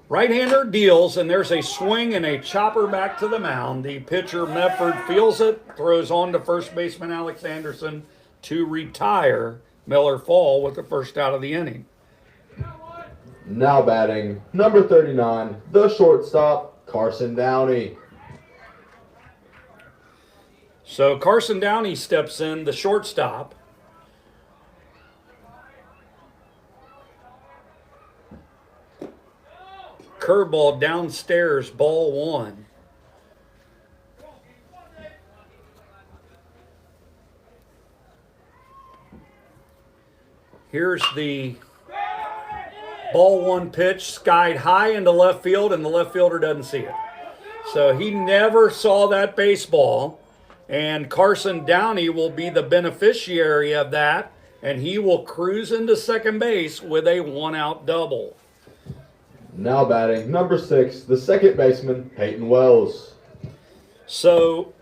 right-hander deals, and there's a swing and a chopper back to the mound. The pitcher, Medford, feels it, throws on to first baseman Alex Anderson to retire Miller Fall with the first out of the inning. Now batting, number 39, the shortstop, Carson Downey. So Carson Downey steps in, the shortstop. Curveball downstairs, ball one. Here's the ball one pitch, skied high into left field, and the left fielder doesn't see it. So he never saw that baseball, and Carson Downey will be the beneficiary of that, and he will cruise into second base with a one-out double. Now batting, number 6, the second baseman, Peyton Wells. So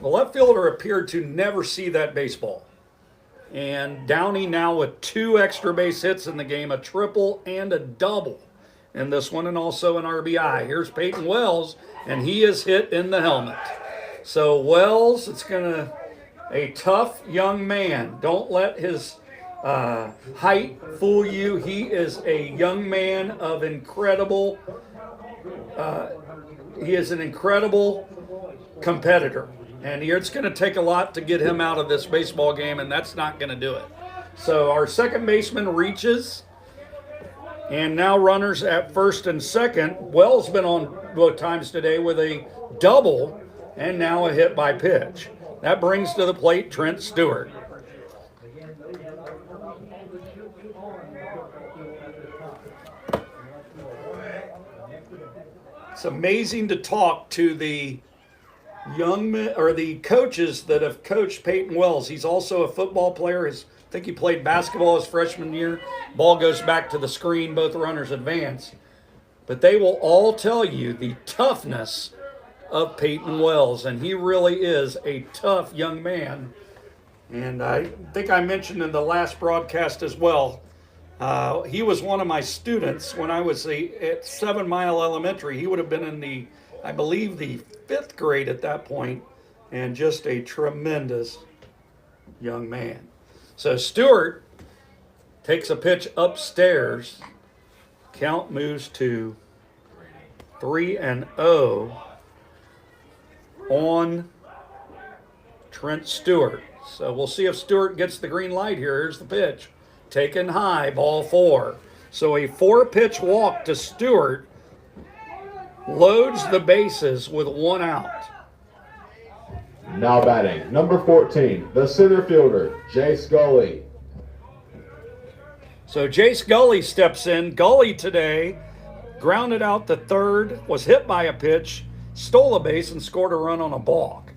the left fielder appeared to never see that baseball. And Downey now with 2 extra base hits in the game, a triple and a double in this one, and also an RBI. Here's Peyton Wells, and he is hit in the helmet. So Wells, it's a tough young man. Don't let his height fool you. He is a young man of incredible, he is an incredible competitor. And it's going to take a lot to get him out of this baseball game, and that's not going to do it. So our second baseman reaches, and now runners at first and second. Wells been on both times today with a double, and now a hit by pitch. That brings to the plate Trent Stewart. It's amazing to talk to the young men, or the coaches that have coached Peyton Wells. He's also a football player. I think he played basketball his freshman year. Ball goes back to the screen. Both runners advance. But they will all tell you the toughness of Peyton Wells, and he really is a tough young man. And I think I mentioned in the last broadcast as well, he was one of my students when I was at 7 Mile Elementary. He would have been in I believe the 5th grade at that point, and just a tremendous young man. So Stewart takes a pitch upstairs. Count moves to 3-0 on Trent Stewart. So we'll see if Stewart gets the green light here. Here's the pitch. Taken high, ball 4. So a 4-pitch walk to Stewart loads the bases with 1 out. Now batting, number 14, the center fielder, Jace Gully. So Jace Gully steps in. Gully today grounded out the third, was hit by a pitch, stole a base, and scored a run on a balk.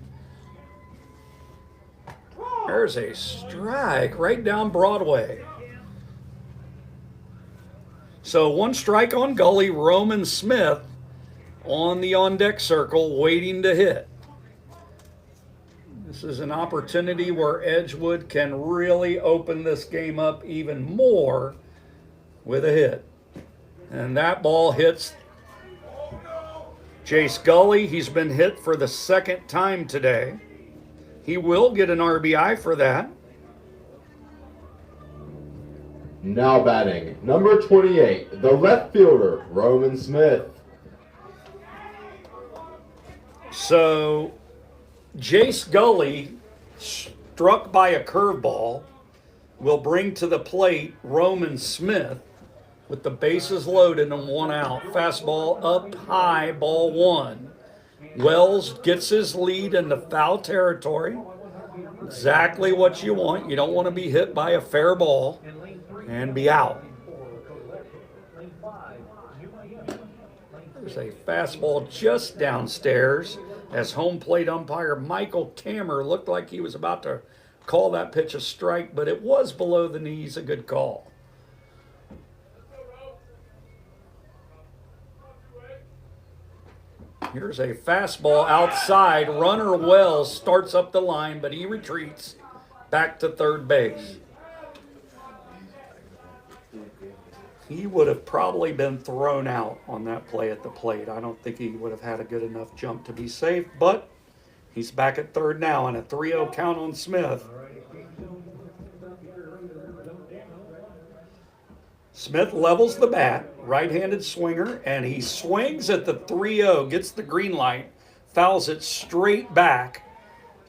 There's a strike right down Broadway. So 1 strike on Gully. Roman Smith on the on-deck circle, waiting to hit. This is an opportunity where Edgewood can really open this game up even more with a hit. And that ball hits Jace Gully. He's been hit for the 2nd time today. He will get an RBI for that. Now batting, number 28, the left fielder, Roman Smith. So Jace Gully, struck by a curveball, will bring to the plate Roman Smith with the bases loaded and 1 out. Fastball up high, ball 1. Wells gets his lead in the foul territory. Exactly what you want. You don't want to be hit by a fair ball and be out. There's a fastball just downstairs as home plate umpire Michael Kammer looked like he was about to call that pitch a strike, but it was below the knees, a good call. Here's a fastball outside. Runner Wells starts up the line, but he retreats back to third base. He would have probably been thrown out on that play at the plate. I don't think he would have had a good enough jump to be safe, but he's back at third now and a 3-0 count on Smith. Smith levels the bat, right-handed swinger, and he swings at the 3-0, gets the green light, fouls it straight back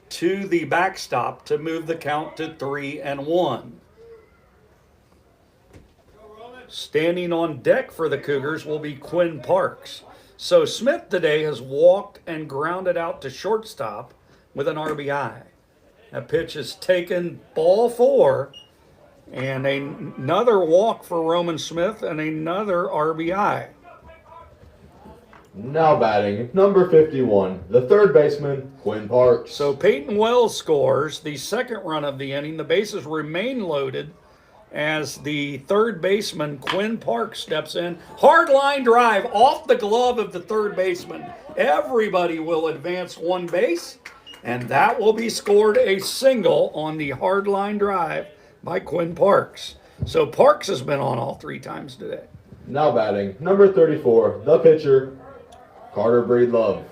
to the backstop to move the count to 3-1. Standing on deck for the Cougars will be Quinn Parks. So Smith today has walked and grounded out to shortstop with an RBI. That pitch is taken, ball 4. And another walk for Roman Smith and another RBI. Now batting, number 51, the third baseman, Quinn Parks. So Peyton Wells scores the second run of the inning. The bases remain loaded as the third baseman, Quinn Parks, steps in. Hard line drive off the glove of the third baseman. Everybody will advance one base, and that will be scored a single on the hard line drive by Quinn Parks. So Parks has been on all 3 times today. Now batting, number 34, the pitcher, Carter Breedlove.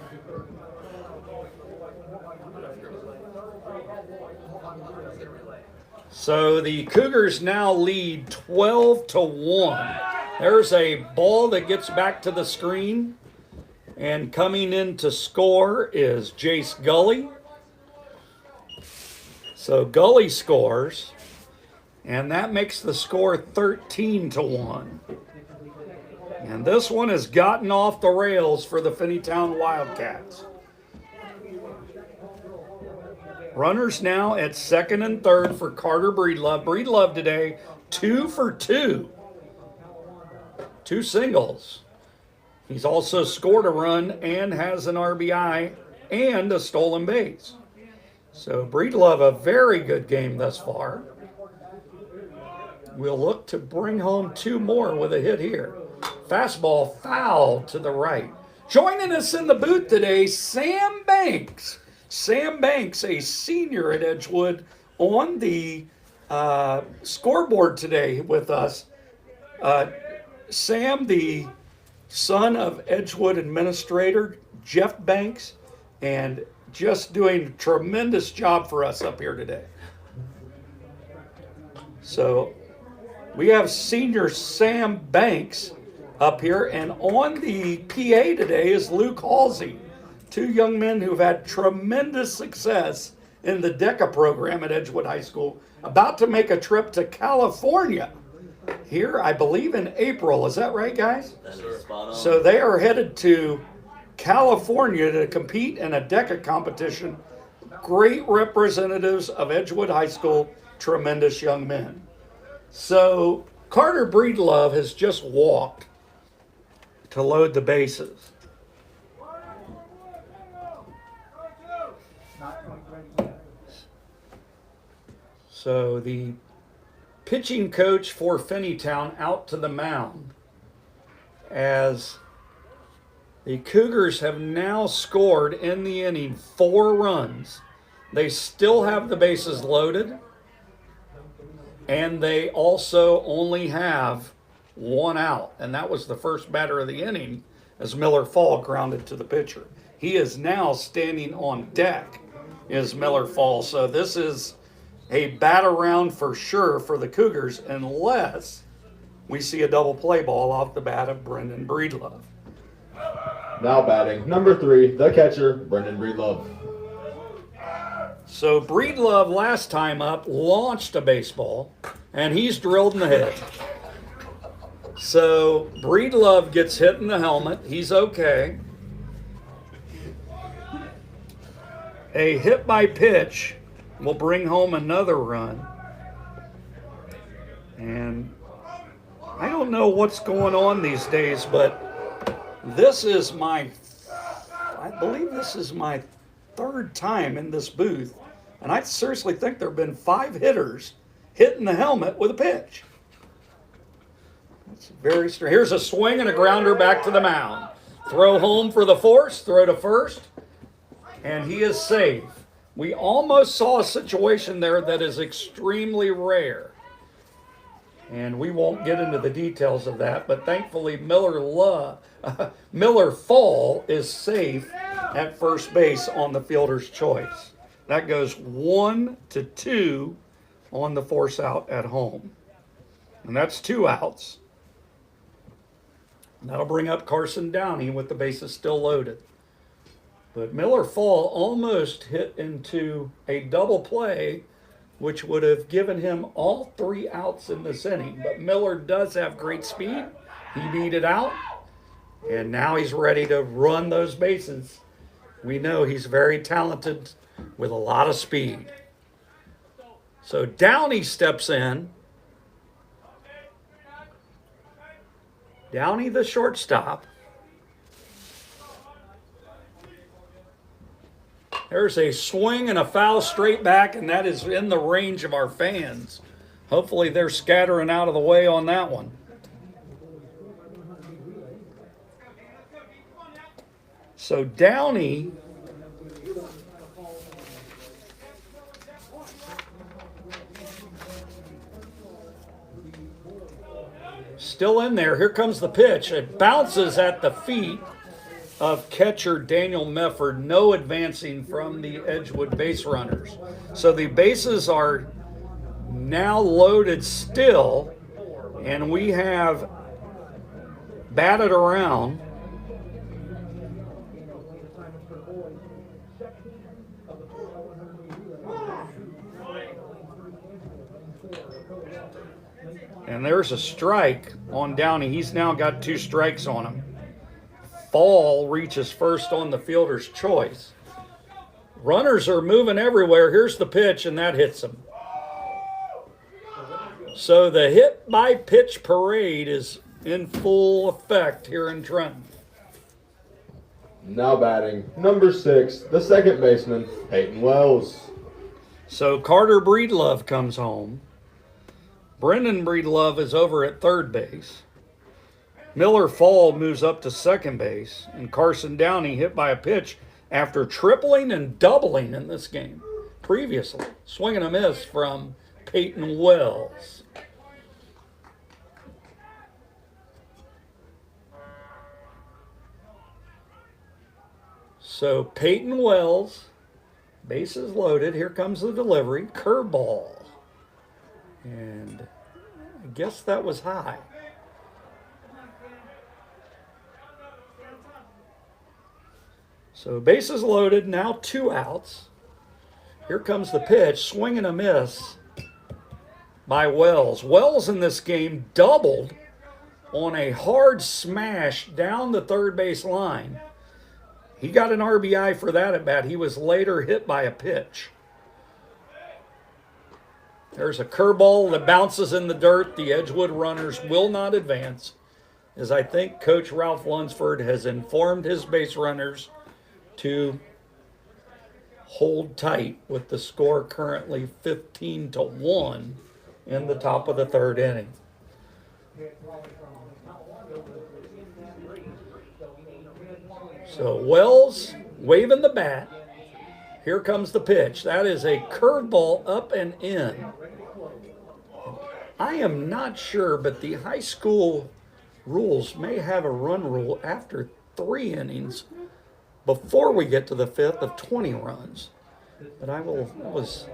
So the Cougars now lead 12-1. There's a ball that gets back to the screen. And coming in to score is Jace Gully. So Gully scores. And that makes the score 13-1. And this one has gotten off the rails for the Finneytown Wildcats. Runners now at second and third for Carter Breedlove. Breedlove today, 2 for 2. 2 singles. He's also scored a run and has an RBI and a stolen base. So Breedlove, a very good game thus far. We'll look to bring home 2 more with a hit here. Fastball foul to the right. Joining us in the booth today, Sam Banks. Sam Banks, a senior at Edgewood, on the scoreboard today with us. Sam, the son of Edgewood administrator Jeff Banks, and just doing a tremendous job for us up here today. So we have senior Sam Banks up here, and on the PA today is Luke Halsey, 2 young men who've had tremendous success in the DECA program at Edgewood High School, about to make a trip to California here, I believe, in April. Is that right, guys? That is spot on. So they are headed to California to compete in a DECA competition. Great representatives of Edgewood High School, tremendous young men. So Carter Breedlove has just walked to load the bases. So the pitching coach for Finneytown out to the mound as the Cougars have now scored in the inning 4 runs. They still have the bases loaded, and they also only have 1 out, and that was the first batter of the inning as Miller Fall grounded to the pitcher. He is now standing on deck, is Miller Fall. So this is a bat around for sure for the Cougars, unless we see a double play ball off the bat of Brendan Breedlove. Now batting, number 3, the catcher, Brendan Breedlove. So Breedlove last time up launched a baseball, and he's drilled in the head. So Breedlove gets hit in the helmet. He's okay. A hit by pitch will bring home another run. And I don't know what's going on these days, but I believe this is my third time in this booth. And I seriously think there have been 5 hitters hitting the helmet with a pitch. It's very strange. Here's a swing and a grounder back to the mound. Throw home for the force, throw to first, and he is safe. We almost saw a situation there that is extremely rare. And we won't get into the details of that, but thankfully Miller Fall is safe at first base on the fielder's choice. That goes 1-2 on the force out at home. And that's 2 outs. And that'll bring up Carson Downey with the bases still loaded. But Miller Fall almost hit into a double play, which would have given him all 3 outs in this inning. But Miller does have great speed. He beat it out. And now he's ready to run those bases. We know he's very talented with a lot of speed. So Downey steps in. Downey, the shortstop. There's a swing and a foul straight back, and that is in the range of our fans. Hopefully they're scattering out of the way on that one. So Downey still in there. Here comes the pitch. It bounces at the feet of catcher Daniel Mefford. No advancing from the Edgewood base runners. So the bases are now loaded still, and we have batted around. And there's a strike on Downey. He's now got 2 strikes on him. Fall reaches first on the fielder's choice. Runners are moving everywhere. Here's the pitch, and that hits him. So the hit by pitch parade is in full effect here in Trenton. Now batting, number 6, the second baseman, Peyton Wells. So Carter Breedlove comes home. Brendan Breedlove is over at third base. Miller Fall moves up to second base. And Carson Downey hit by a pitch after tripling and doubling in this game previously. Swing and a miss from Peyton Wells. So Peyton Wells, bases loaded. Here comes the delivery. Curveball. And I guess that was high. So bases loaded, now 2 outs. Here comes the pitch, swing and a miss by Wells. Wells in this game doubled on a hard smash down the third base line. He got an RBI for that at bat. He was later hit by a pitch. There's a curveball that bounces in the dirt. The Edgewood runners will not advance, as I think Coach Ralph Lunsford has informed his base runners to hold tight with the score currently 15-1 in the top of the third inning. So Wells waving the bat. Here comes the pitch. That is a curveball up and in. I am not sure, but the high school rules may have a run rule after 3 innings before we get to the 5th of 20 runs. But it was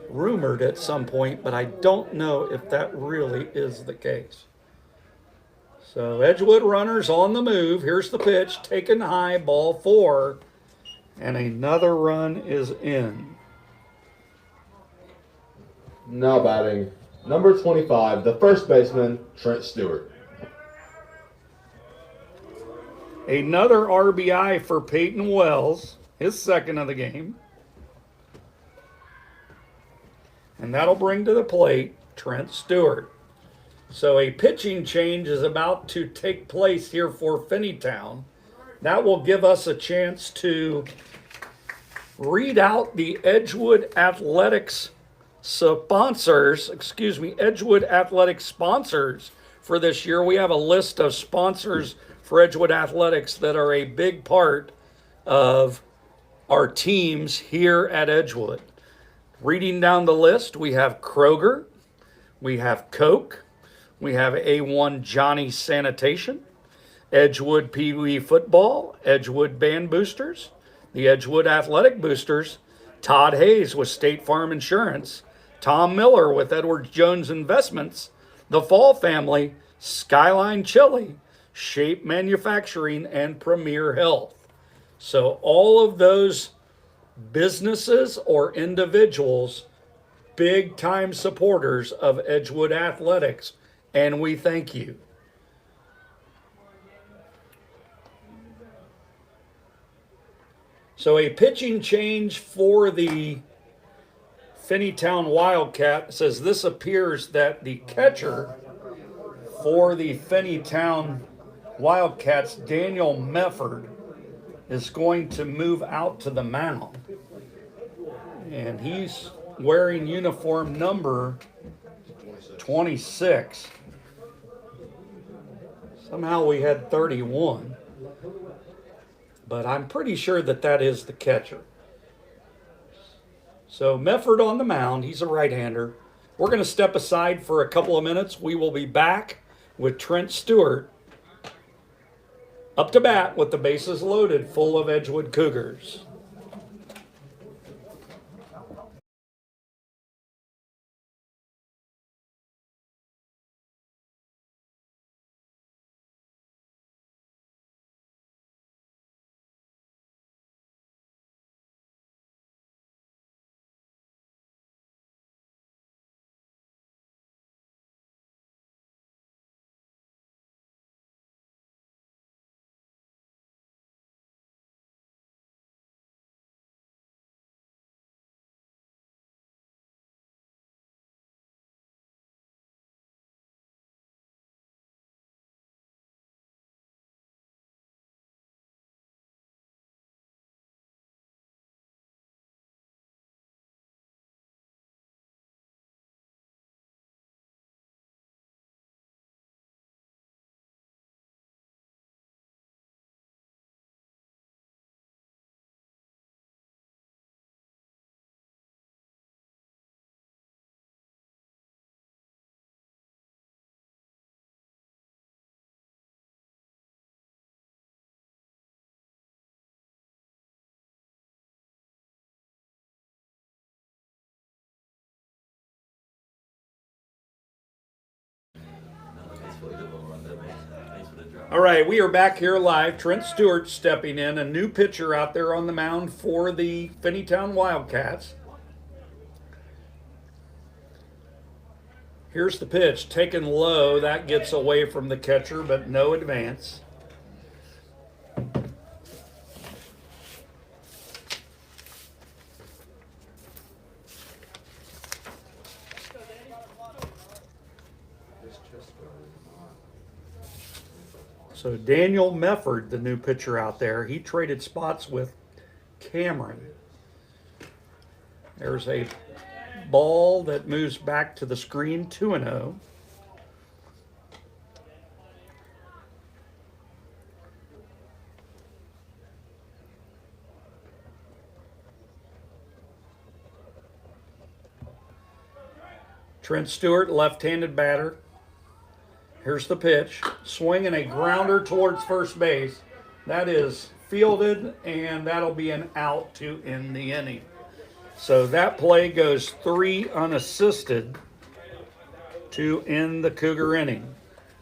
rumored at some point, but I don't know if that really is the case. So Edgewood runners on the move. Here's the pitch, taken high, ball 4, and another run is in. Now batting, number 25, the first baseman, Trent Stewart. Another RBI for Peyton Wells, his second of the game. And that'll bring to the plate Trent Stewart. So a pitching change is about to take place here for Finneytown. That will give us a chance to read out the Edgewood Athletics sponsors, Edgewood Athletics sponsors for this year. We have a list of sponsors for Edgewood Athletics that are a big part of our teams here at Edgewood. Reading down the list, we have Kroger, we have Coke, we have A1 Johnny Sanitation, Edgewood Pee Wee Football, Edgewood Band Boosters, the Edgewood Athletic Boosters, Todd Hayes with State Farm Insurance, Tom Miller with Edward Jones Investments, the Fall Family, Skyline Chili, Shape Manufacturing, and Premier Health. So all of those businesses or individuals, big time supporters of Edgewood Athletics, and we thank you. So a pitching change for the Finneytown Wildcat. Says this appears that the catcher for the Finneytown Wildcats, Daniel Mefford, is going to move out to the mound. And he's wearing uniform number 26. Somehow we had 31. But I'm pretty sure that that is the catcher. So Mefford on the mound. He's a right-hander. We're going to step aside for a couple of minutes. We will be back with Trent Stewart up to bat with the bases loaded, full of Edgewood Cougars. All right, we are back here live. Trent Stewart stepping in, a new pitcher out there on the mound for the Finneytown Wildcats. Here's the pitch, taken low. That gets away from the catcher, but no advance. So Daniel Mefford, the new pitcher out there, he traded spots with Cameron. There's a ball that moves back to the screen, 2-0. Trent Stewart, left-handed batter. Here's the pitch, swinging a grounder towards first base. That is fielded, and that'll be an out to end the inning. So that play goes 3 unassisted to end the Cougar inning.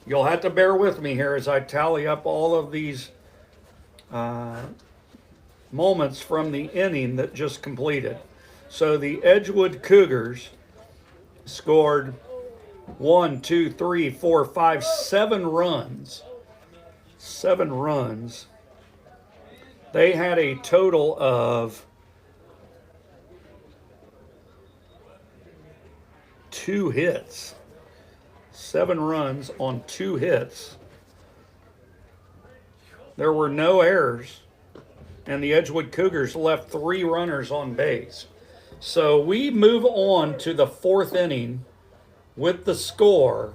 You'll have to bear with me here as I tally up all of these moments from the inning that just completed. So the Edgewood Cougars scored 1, 2, 3, 4, 5, 7 runs. 7 runs. They had a total of 2 hits. 7 runs on 2 hits. There were no errors, and the Edgewood Cougars left 3 runners on base. So we move on to the 4th inning with the score,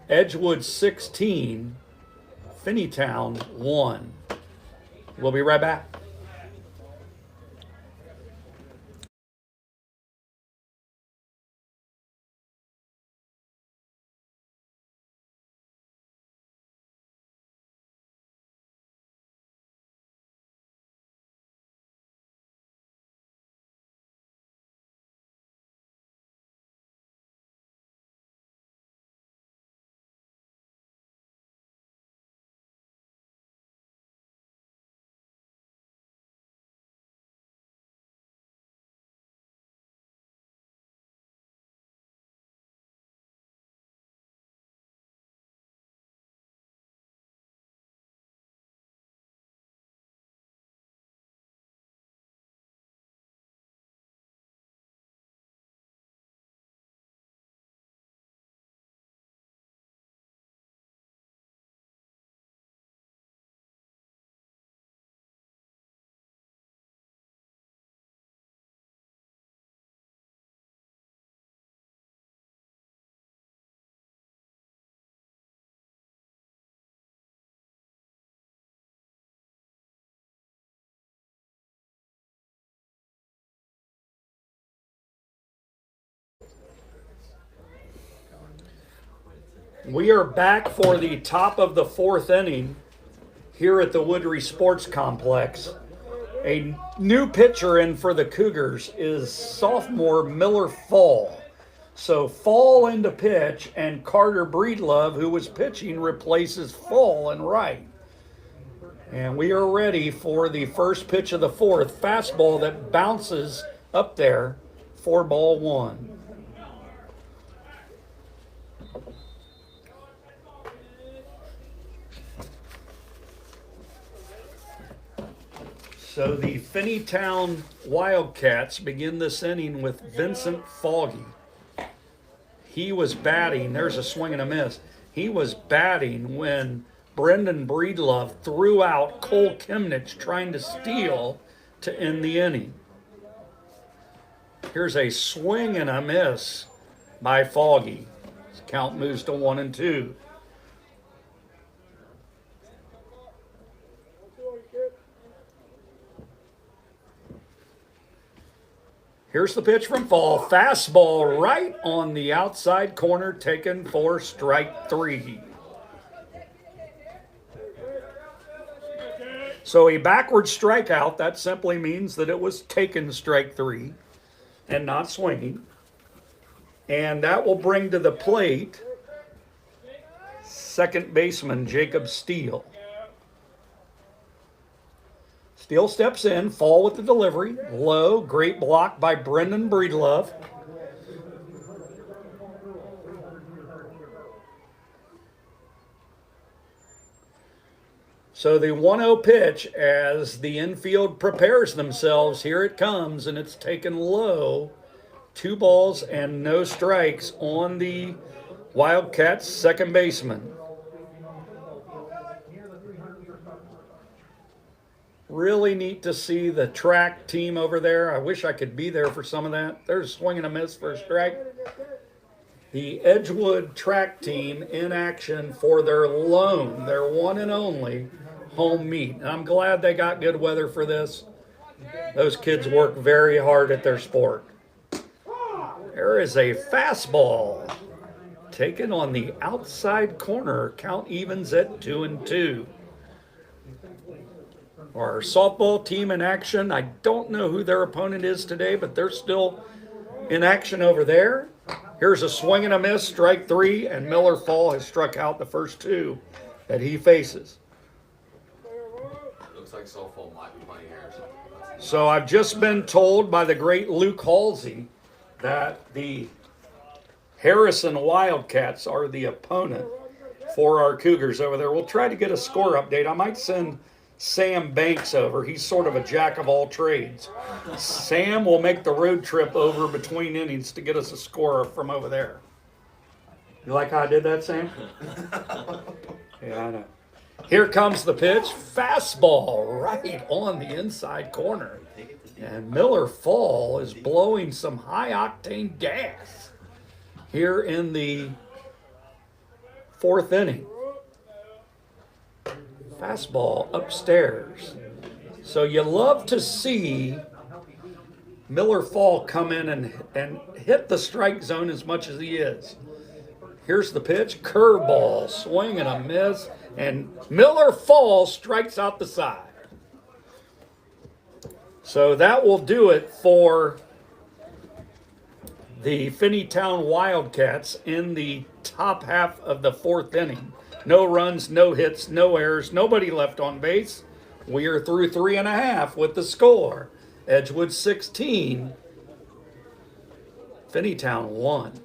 Edgewood 16, Finneytown 1. We'll be right back. We are back for the top of the 4th inning here at the Woodry Sports Complex. A new pitcher in for the Cougars is sophomore Miller Fall. So Fall into pitch, and Carter Breedlove, who was pitching, replaces Fall in right. And we are ready for the first pitch of the 4th, fastball that bounces up there, 4-1. So the Finneytown Wildcats begin this inning with Vincent Foggy. He was batting. There's a swing and a miss. He was batting when Brendan Breedlove threw out Cole Kimnich trying to steal to end the inning. Here's a swing and a miss by Foggy. His count moves to 1-2. Here's the pitch from Fall. Fastball right on the outside corner, taken for strike 3. So a backward strikeout, that simply means that it was taken strike 3 and not swinging. And that will bring to the plate second baseman Jacob Steele. Steele steps in, Fall with the delivery. Low, great block by Brendan Breedlove. So the 1-0 pitch as the infield prepares themselves. Here it comes, and it's taken low. 2 balls and no strikes on the Wildcats' second baseman. Really neat to see the track team over there. I wish I could be there for some of that. There's a swing and a miss for a strike. The Edgewood track team in action for their one and only home meet. And I'm glad they got good weather for this. Those kids work very hard at their sport. There is a fastball taken on the outside corner. Count evens at 2-2. Our softball team in action. I don't know who their opponent is today, but they're still in action over there. Here's a swing and a miss, strike 3, and Miller Fall has struck out the first 2 that he faces. Looks like softball might be playing here. So I've just been told by the great Luke Halsey that the Harrison Wildcats are the opponent for our Cougars over there. We'll try to get a score update. I might send Sam Banks over. He's sort of a jack of all trades. Sam will make the road trip over between innings to get us a score from over there. You like how I did that, Sam? Yeah, I know. Here comes the pitch. Fastball right on the inside corner. And Miller Fall is blowing some high-octane gas here in the fourth inning. Fastball upstairs. So you love to see Miller Fall come in and hit the strike zone as much as he is. Here's the pitch. Curveball, swing and a miss. And Miller Fall strikes out the side. So that will do it for the Finneytown Wildcats in the top half of the fourth inning. No runs, no hits, no errors, nobody left on base. We are through 3.5 with the score. Edgewood 16, Finneytown 1.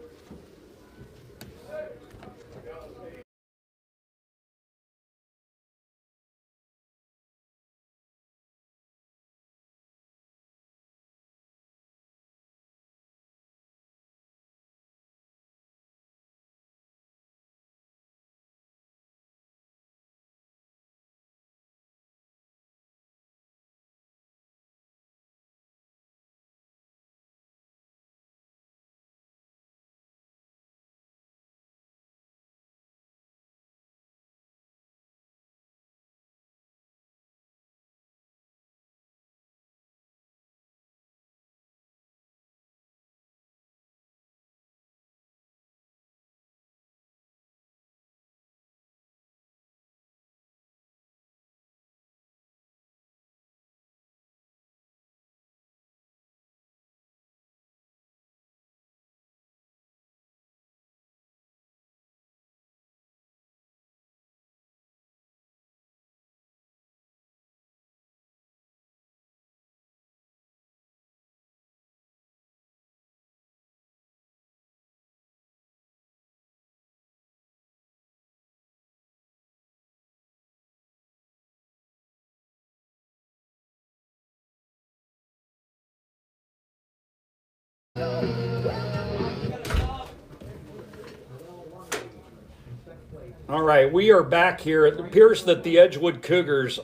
All right, we are back here. It appears that the Edgewood Cougars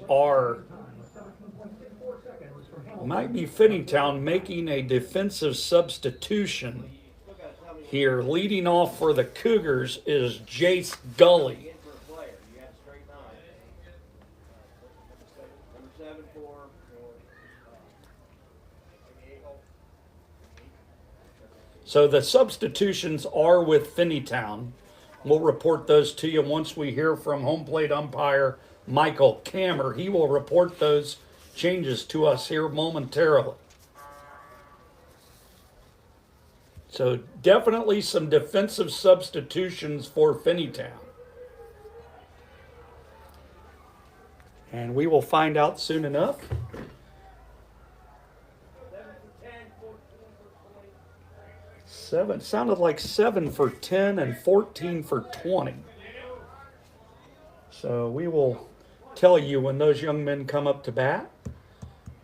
might be Finneytown making a defensive substitution here. Leading off for the Cougars is Jace Gully. So the substitutions are with Finneytown. We'll report those to you once we hear from home plate umpire Michael Kammer. He will report those changes to us here momentarily. So definitely some defensive substitutions for Finneytown. And we will find out soon enough. Sounded like 7 for 10 and 14 for 20. So we will tell you when those young men come up to bat.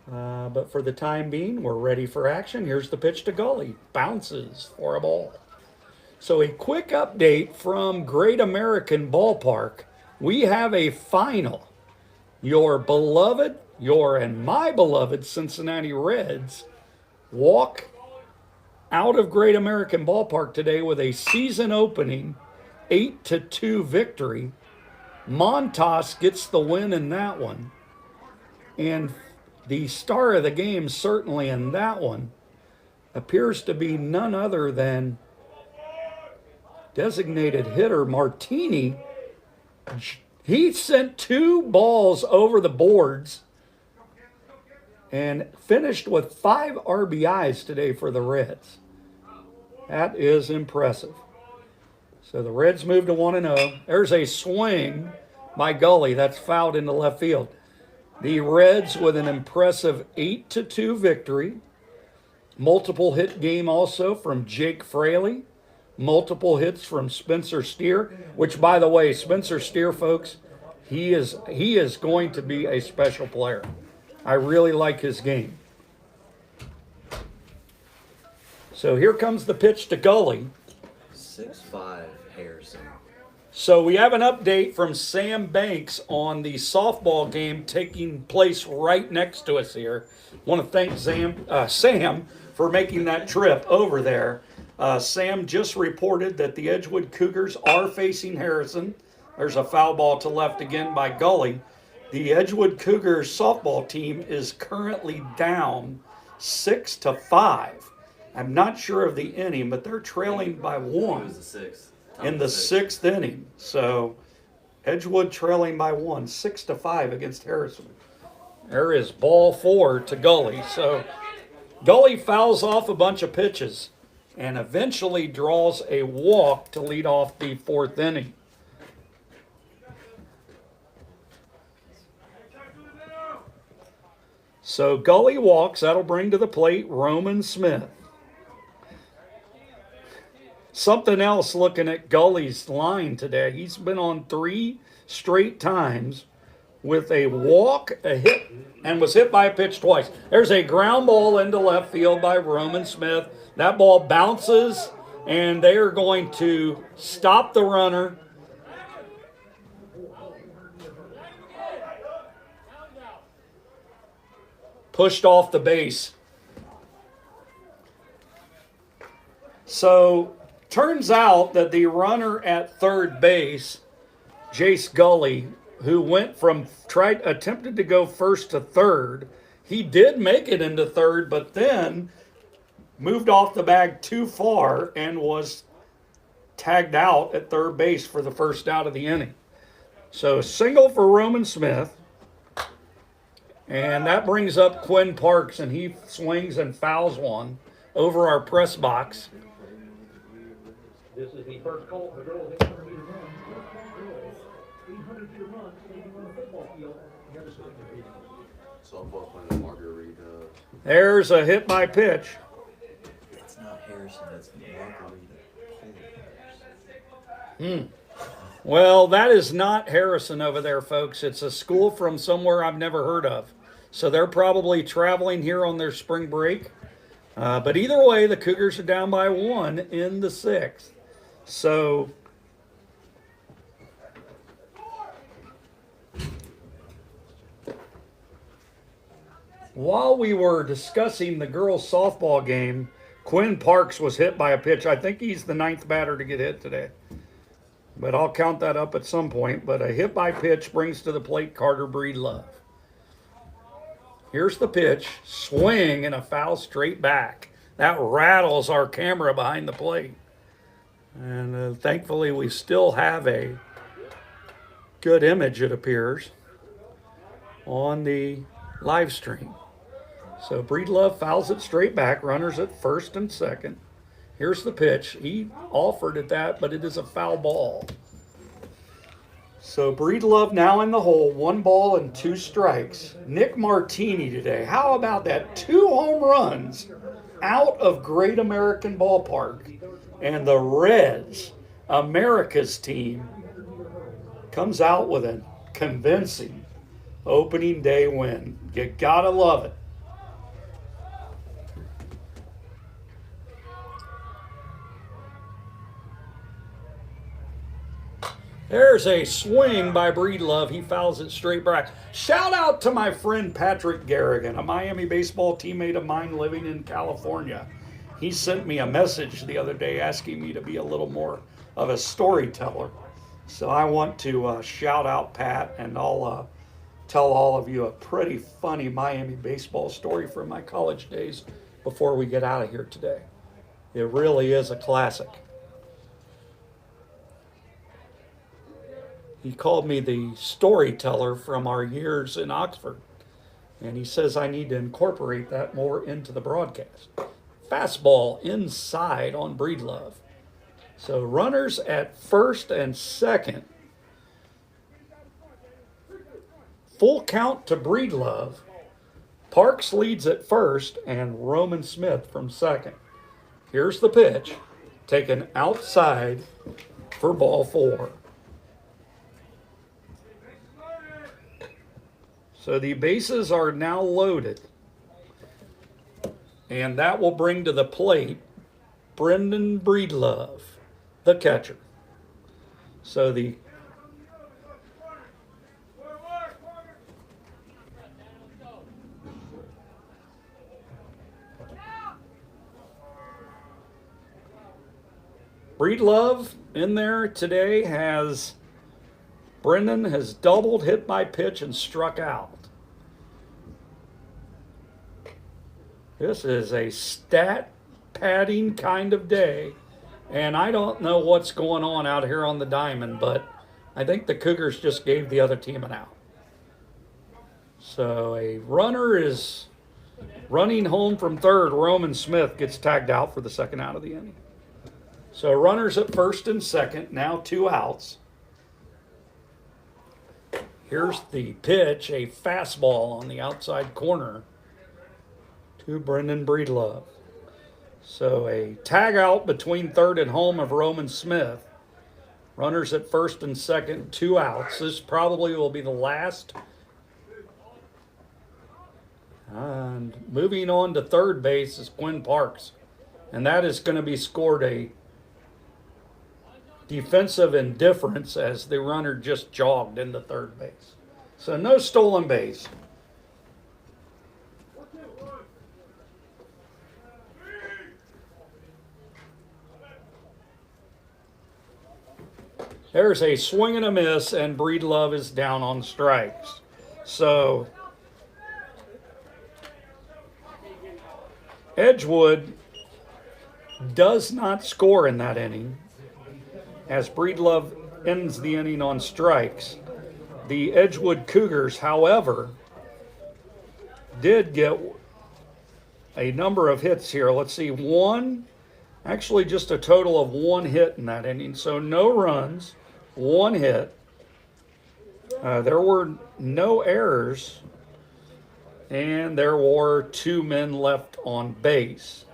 But for the time being, we're ready for action. Here's the pitch to Gully. Bounces for a ball. So a quick update from Great American Ballpark. We have a final. Your and my beloved Cincinnati Reds walk out of Great American Ballpark today with a season opening 8-2 victory. Montas gets the win in that one. And the star of the game, certainly in that one, appears to be none other than designated hitter Martini. He sent 2 balls over the boards and finished with 5 RBIs today for the Reds. That is impressive. So the Reds move to 1-0. There's a swing by Gully. That's fouled into left field. The Reds with an impressive 8-2 victory. Multiple hit game also from Jake Fraley. Multiple hits from Spencer Steer, which, by the way, Spencer Steer, folks, He is going to be a special player. I really like his game. So here comes the pitch to Gully. 6'5" Harrison. So we have an update from Sam Banks on the softball game taking place right next to us here. Want to thank Sam for making that trip over there. Sam just reported that the Edgewood Cougars are facing Harrison. There's a foul ball to left again by Gully. The Edgewood Cougars softball team is currently down 6-5. I'm not sure of the inning, but they're trailing by It one was the sixth. in the sixth inning. So Edgewood trailing by 6-5 against Harrison. There is ball 4 to Gully. So Gully fouls off a bunch of pitches and eventually draws a walk to lead off the 4th inning. So Gully walks. That'll bring to the plate Roman Smith. Something else looking at Gully's line today. He's been on 3 straight times with a walk, a hit, and was hit by a pitch twice. There's a ground ball into left field by Roman Smith. That ball bounces, and they are going to stop the runner. Pushed off the base. So turns out that the runner at third base, Jace Gully, who attempted to go first to third, he did make it into third, but then moved off the bag too far and was tagged out at third base for the first out of the inning. So single for Roman Smith. And that brings up Quinn Parks, and he swings and fouls one over our press box. This is the first call for girls 800 meter run. 800 meter run, taking on the football field. Softball playing Margarita. There's a hit by pitch. It's not Harrison, that's Margarita. Well, that is not Harrison over there, folks. It's a school from somewhere I've never heard of. So they're probably traveling here on their spring break. But either way, the Cougars are down by 1 in the 6th. So while we were discussing the girls' softball game, Quinn Parks was hit by a pitch. I think he's the 9th batter to get hit today. But I'll count that up at some point. But a hit by pitch brings to the plate Carter Breedlove. Here's the pitch. Swing and a foul straight back. That rattles our camera behind the plate. And thankfully we still have a good image, it appears, on the live stream. So Breedlove fouls it straight back. Runners at first and second. Here's the pitch. He offered at that, but it is a foul ball. So Breedlove now in the hole, 1 ball and 2 strikes. Nick Martini today. How about that? 2 home runs out of Great American Ballpark. And the Reds, America's team, comes out with a convincing opening day win. You gotta love it. There's a swing by Breedlove. He fouls it straight back. Shout out to my friend Patrick Garrigan, a Miami baseball teammate of mine living in California. He sent me a message the other day asking me to be a little more of a storyteller. So I want to shout out Pat, and I'll tell all of you a pretty funny Miami baseball story from my college days before we get out of here today. It really is a classic. He called me the storyteller from our years in Oxford. And he says I need to incorporate that more into the broadcast. Fastball inside on Breedlove. So runners at first and second. Full count to Breedlove. Parks leads at first and Roman Smith from second. Here's the pitch. Taken outside for ball 4. So the bases are now loaded. And that will bring to the plate Brendan Breedlove, the catcher. So the Breedlove in there today has Brendan has doubled, hit by pitch, and struck out. This is a stat padding kind of day. And I don't know what's going on out here on the diamond, but I think the Cougars just gave the other team an out. So a runner is running home from third. Roman Smith gets tagged out for the second out of the inning. So runners at first and second, now 2 outs. Here's the pitch, a fastball on the outside corner to Brendan Breedlove. So a tag out between third and home of Roman Smith. Runners at first and second, 2 outs. This probably will be the last. And moving on to third base is Quinn Parks. And that is going to be scored a defensive indifference as the runner just jogged into third base. So no stolen base. There's a swing and a miss, and Breedlove is down on strikes. So Edgewood does not score in that inning as Breedlove ends the inning on strikes. The Edgewood Cougars, however, did get a number of hits here. Let's see, actually just a total of 1 hit in that inning. So no runs, 1 hit. There were no errors, and there were 2 men left on base.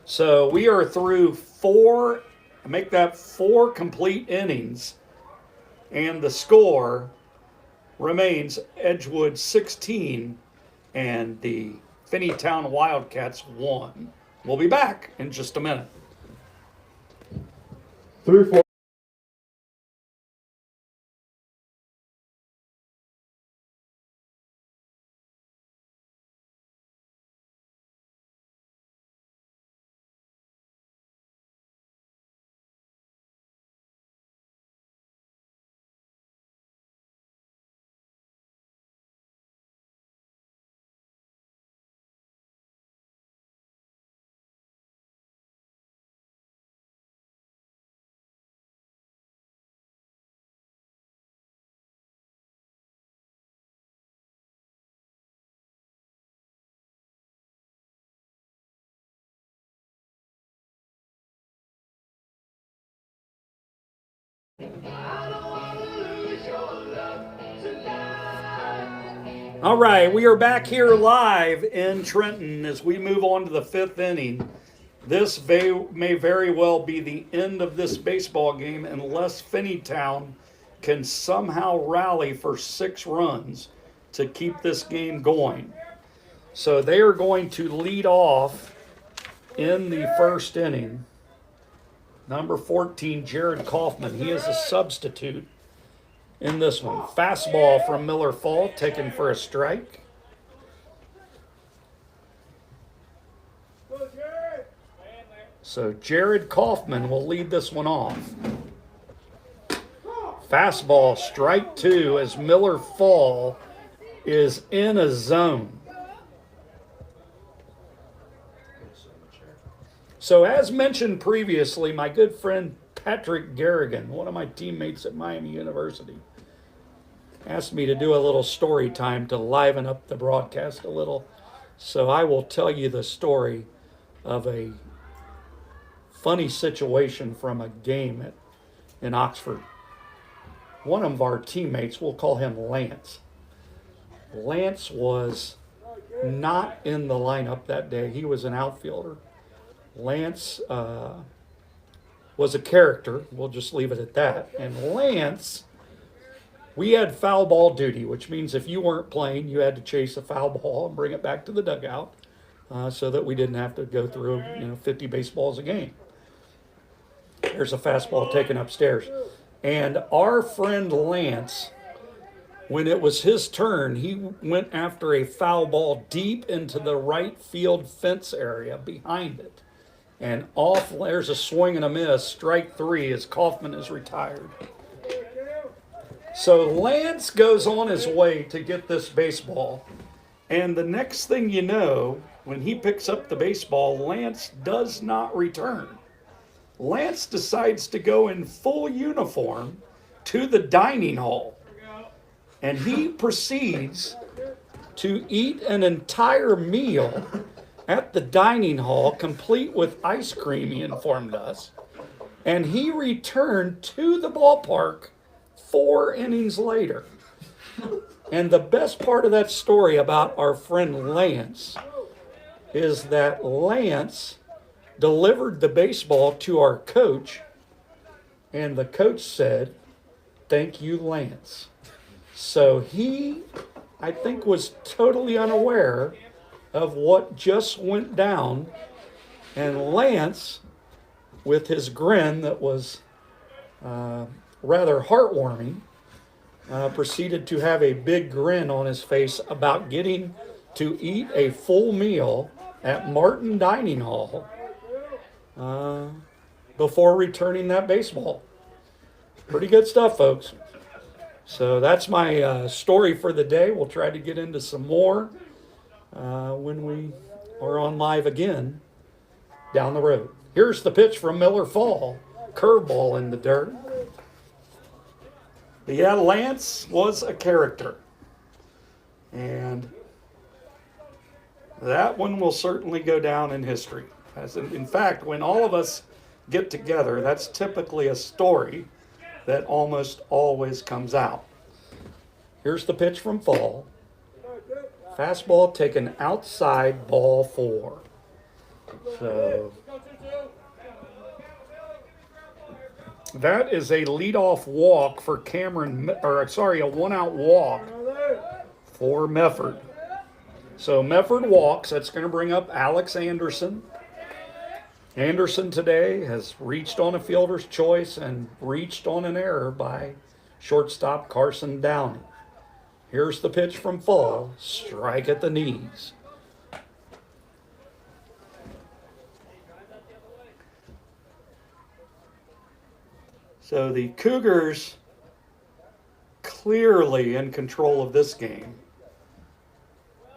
So we are through 4, make that 4 complete innings, and the score remains Edgewood 16 and the Finneytown Wildcats 1. We'll be back in just a minute. Through 4. All right, we are back here live in Trenton as we move on to the 5th inning. This may very well be the end of this baseball game unless Finneytown can somehow rally for 6 runs to keep this game going. So they are going to lead off in the 1st inning. Number 14, Jared Kaufman. He is a substitute in this one. Fastball from Miller Fall, taken for a strike. So Jared Kaufman will lead this one off. Fastball, strike 2 as Miller Fall is in a zone. So as mentioned previously, my good friend Patrick Garrigan, one of my teammates at Miami University, asked me to do a little story time to liven up the broadcast a little. So I will tell you the story of a funny situation from a game in Oxford. One of our teammates, we'll call him Lance. Lance was not in the lineup that day. He was an outfielder. Lance was a character. We'll just leave it at that. And Lance we had foul ball duty, which means if you weren't playing, you had to chase a foul ball and bring it back to the dugout so that we didn't have to go through 50 baseballs a game. There's a fastball taken upstairs. And our friend Lance, when it was his turn, he went after a foul ball deep into the right field fence area behind it. And off, there's a swing and a miss. Strike 3 as Kaufman is retired. So Lance goes on his way to get this baseball. And the next thing you know, when he picks up the baseball, Lance does not return. Lance decides to go in full uniform to the dining hall. And he proceeds to eat an entire meal at the dining hall, complete with ice cream, he informed us. And he returned to the ballpark 4 innings later. And the best part of that story about our friend Lance is that Lance delivered the baseball to our coach, and the coach said, "Thank you, Lance." So he, I think, was totally unaware of what just went down, and Lance, with his grin that was rather heartwarming, proceeded to have a big grin on his face about getting to eat a full meal at Martin Dining Hall before returning that baseball. Pretty good stuff, folks. So that's my story for the day. We'll try to get into some more when we are on live again down the road. Here's the pitch from Miller Fall. Curveball in the dirt. But yeah, Lance was a character. And that one will certainly go down in history. In fact, when all of us get together, that's typically a story that almost always comes out. Here's the pitch from Fall. Fastball taken outside, ball 4. So that is a leadoff walk for a 1-out walk for Mefford. So Mefford walks. That's going to bring up Alex Anderson. Anderson today has reached on a fielder's choice and reached on an error by shortstop Carson Downey. Here's the pitch from Fall. Strike at the knees. So the Cougars clearly in control of this game.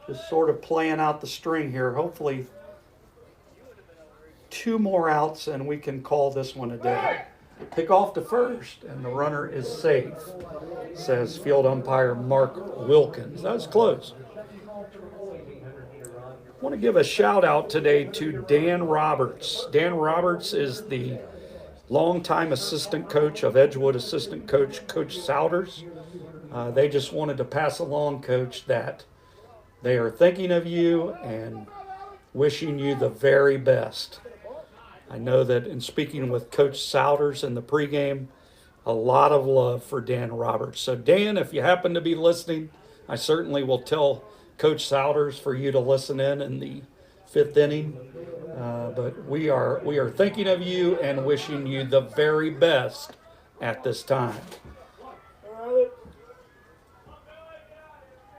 Just sort of playing out the string here. Hopefully 2 more outs and we can call this one a day. Pick off to first and the runner is safe, says field umpire Mark Wilkins. That was close. I want to give a shout out today to Dan Roberts. Dan Roberts is the longtime assistant coach of Edgewood assistant coach, Coach Souders. They just wanted to pass along, Coach, that they are thinking of you and wishing you the very best. I know that in speaking with Coach Souders in the pregame, a lot of love for Dan Roberts. So Dan, if you happen to be listening, I certainly will tell Coach Souders for you to listen in the 5th inning. But we are thinking of you and wishing you the very best at this time.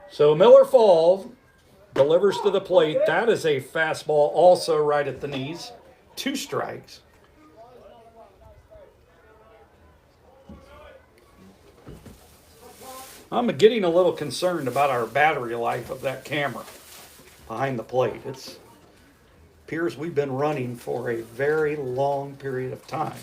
So Miller Fall delivers to the plate. That is a fastball also right at the knees. 2 strikes. I'm getting a little concerned about our battery life of that camera behind the plate. It appears we've been running for a very long period of time.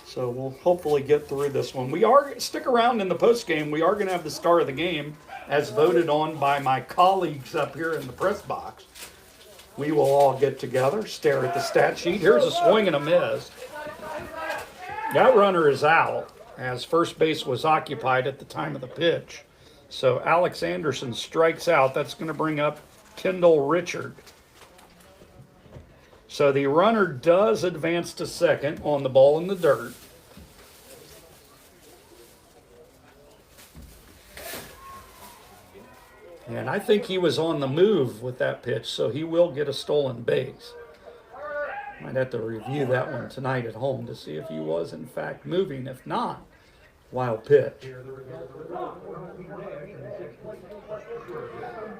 So we'll hopefully get through this one. Stick around in the post game. We are going to have the star of the game as voted on by my colleagues up here in the press box. We will all get together, stare at the stat sheet. Here's a swing and a miss. That runner is out, as first base was occupied at the time of the pitch. So Alex Anderson strikes out. That's going to bring up Kendall Richard. So the runner does advance to second on the ball in the dirt. And I think he was on the move with that pitch, so he will get a stolen base. Might have to review that one tonight at home to see if he was in fact moving. If not, wild pitch.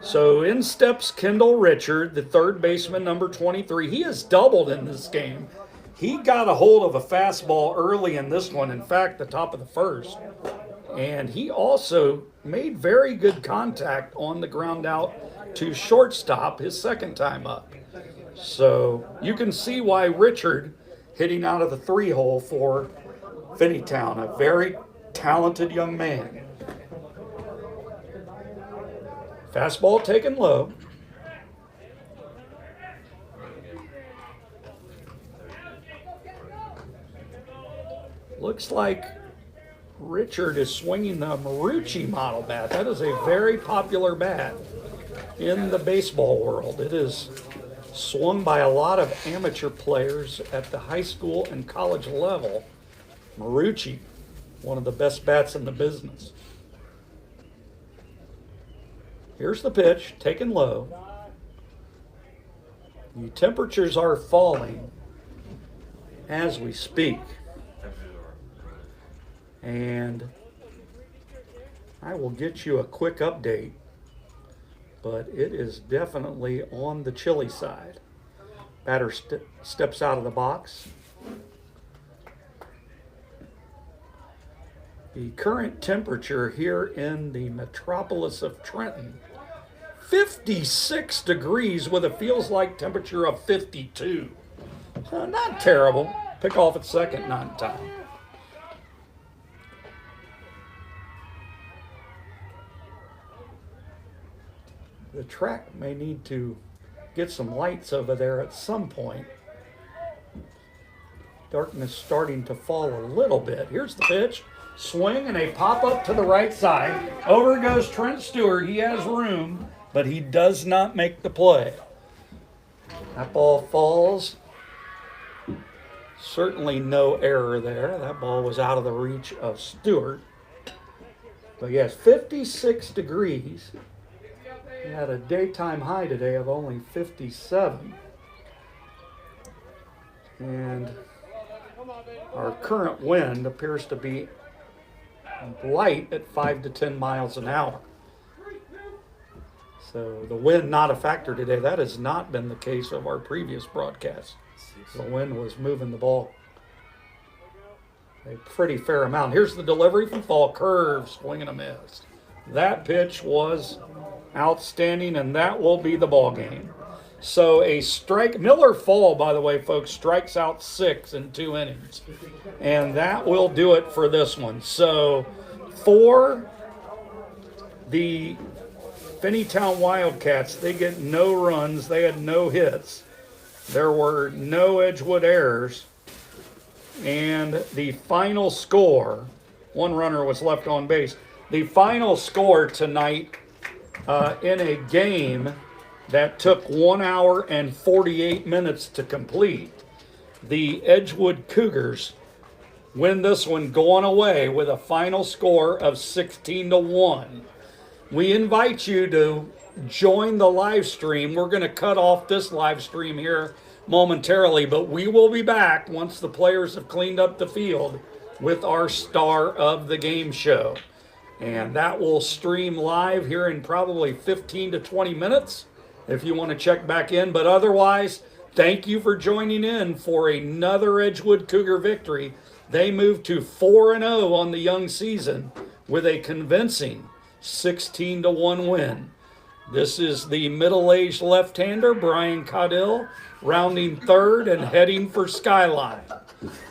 So in steps Kendall Richard, the third baseman, number 23. He has doubled in this game. He got a hold of a fastball early in this one, in fact, the top of the first. And he also made very good contact on the ground out to shortstop his second time up. So you can see why Richard hitting out of the 3-hole for Finneytown, a very talented young man. Fastball taken low. Looks like Richard is swinging the Marucci model bat. That is a very popular bat in the baseball world. It is swung by a lot of amateur players at the high school and college level. Marucci, one of the best bats in the business. Here's the pitch, taken low. The temperatures are falling as we speak. And I will get you a quick update, but it is definitely on the chilly side. Batter steps out of the box. The current temperature here in the metropolis of Trenton, 56 degrees with a feels like temperature of 52. Not terrible. Pick off at second, not in time. The track may need to get some lights over there at some point. Darkness starting to fall a little bit. Here's the pitch. Swing and a pop up to the right side. Over goes Trent Stewart. He has room, but he does not make the play. That ball falls. Certainly no error there. That ball was out of the reach of Stewart. But yes, 56 degrees. We had a daytime high today of only 57. And our current wind appears to be light at 5 to 10 miles an hour. So the wind not a factor today. That has not been the case of our previous broadcasts. The wind was moving the ball a pretty fair amount. Here's the delivery from Fall. Curve, swing and a miss. That pitch was outstanding, and that will be the ball game. So a strike. Miller Fall, by the way, folks, strikes out 6 in 2 innings. And that will do it for this one. So for the Finneytown Wildcats, they get no runs. They had no hits. There were no Edgewood errors. And the final score, one runner was left on base. The final score tonight in a game that took 1 hour and 48 minutes to complete, the Edgewood Cougars win this one going away with a final score of 16-1. We invite you to join the live stream. We're going to cut off this live stream here momentarily, but we will be back once the players have cleaned up the field with our star of the game show. And that will stream live here in probably 15 to 20 minutes if you want to check back in. But otherwise, thank you for joining in for another Edgewood Cougar victory. They moved to 4-0 on the young season with a convincing 16-1 win. This is the middle-aged left-hander, Brian Caudill, rounding third and heading for Skyline.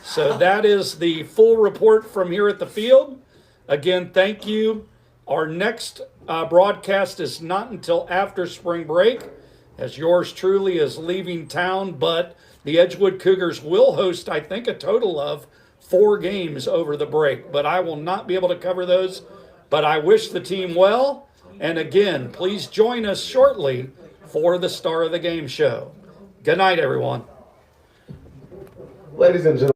So that is the full report from here at the field. Again, thank you. Our next broadcast is not until after spring break, as yours truly is leaving town, but the Edgewood Cougars will host, I think, a total of 4 games over the break. But I will not be able to cover those, but I wish the team well. And again, please join us shortly for the Star of the Game show. Good night, everyone. Ladies and gentlemen.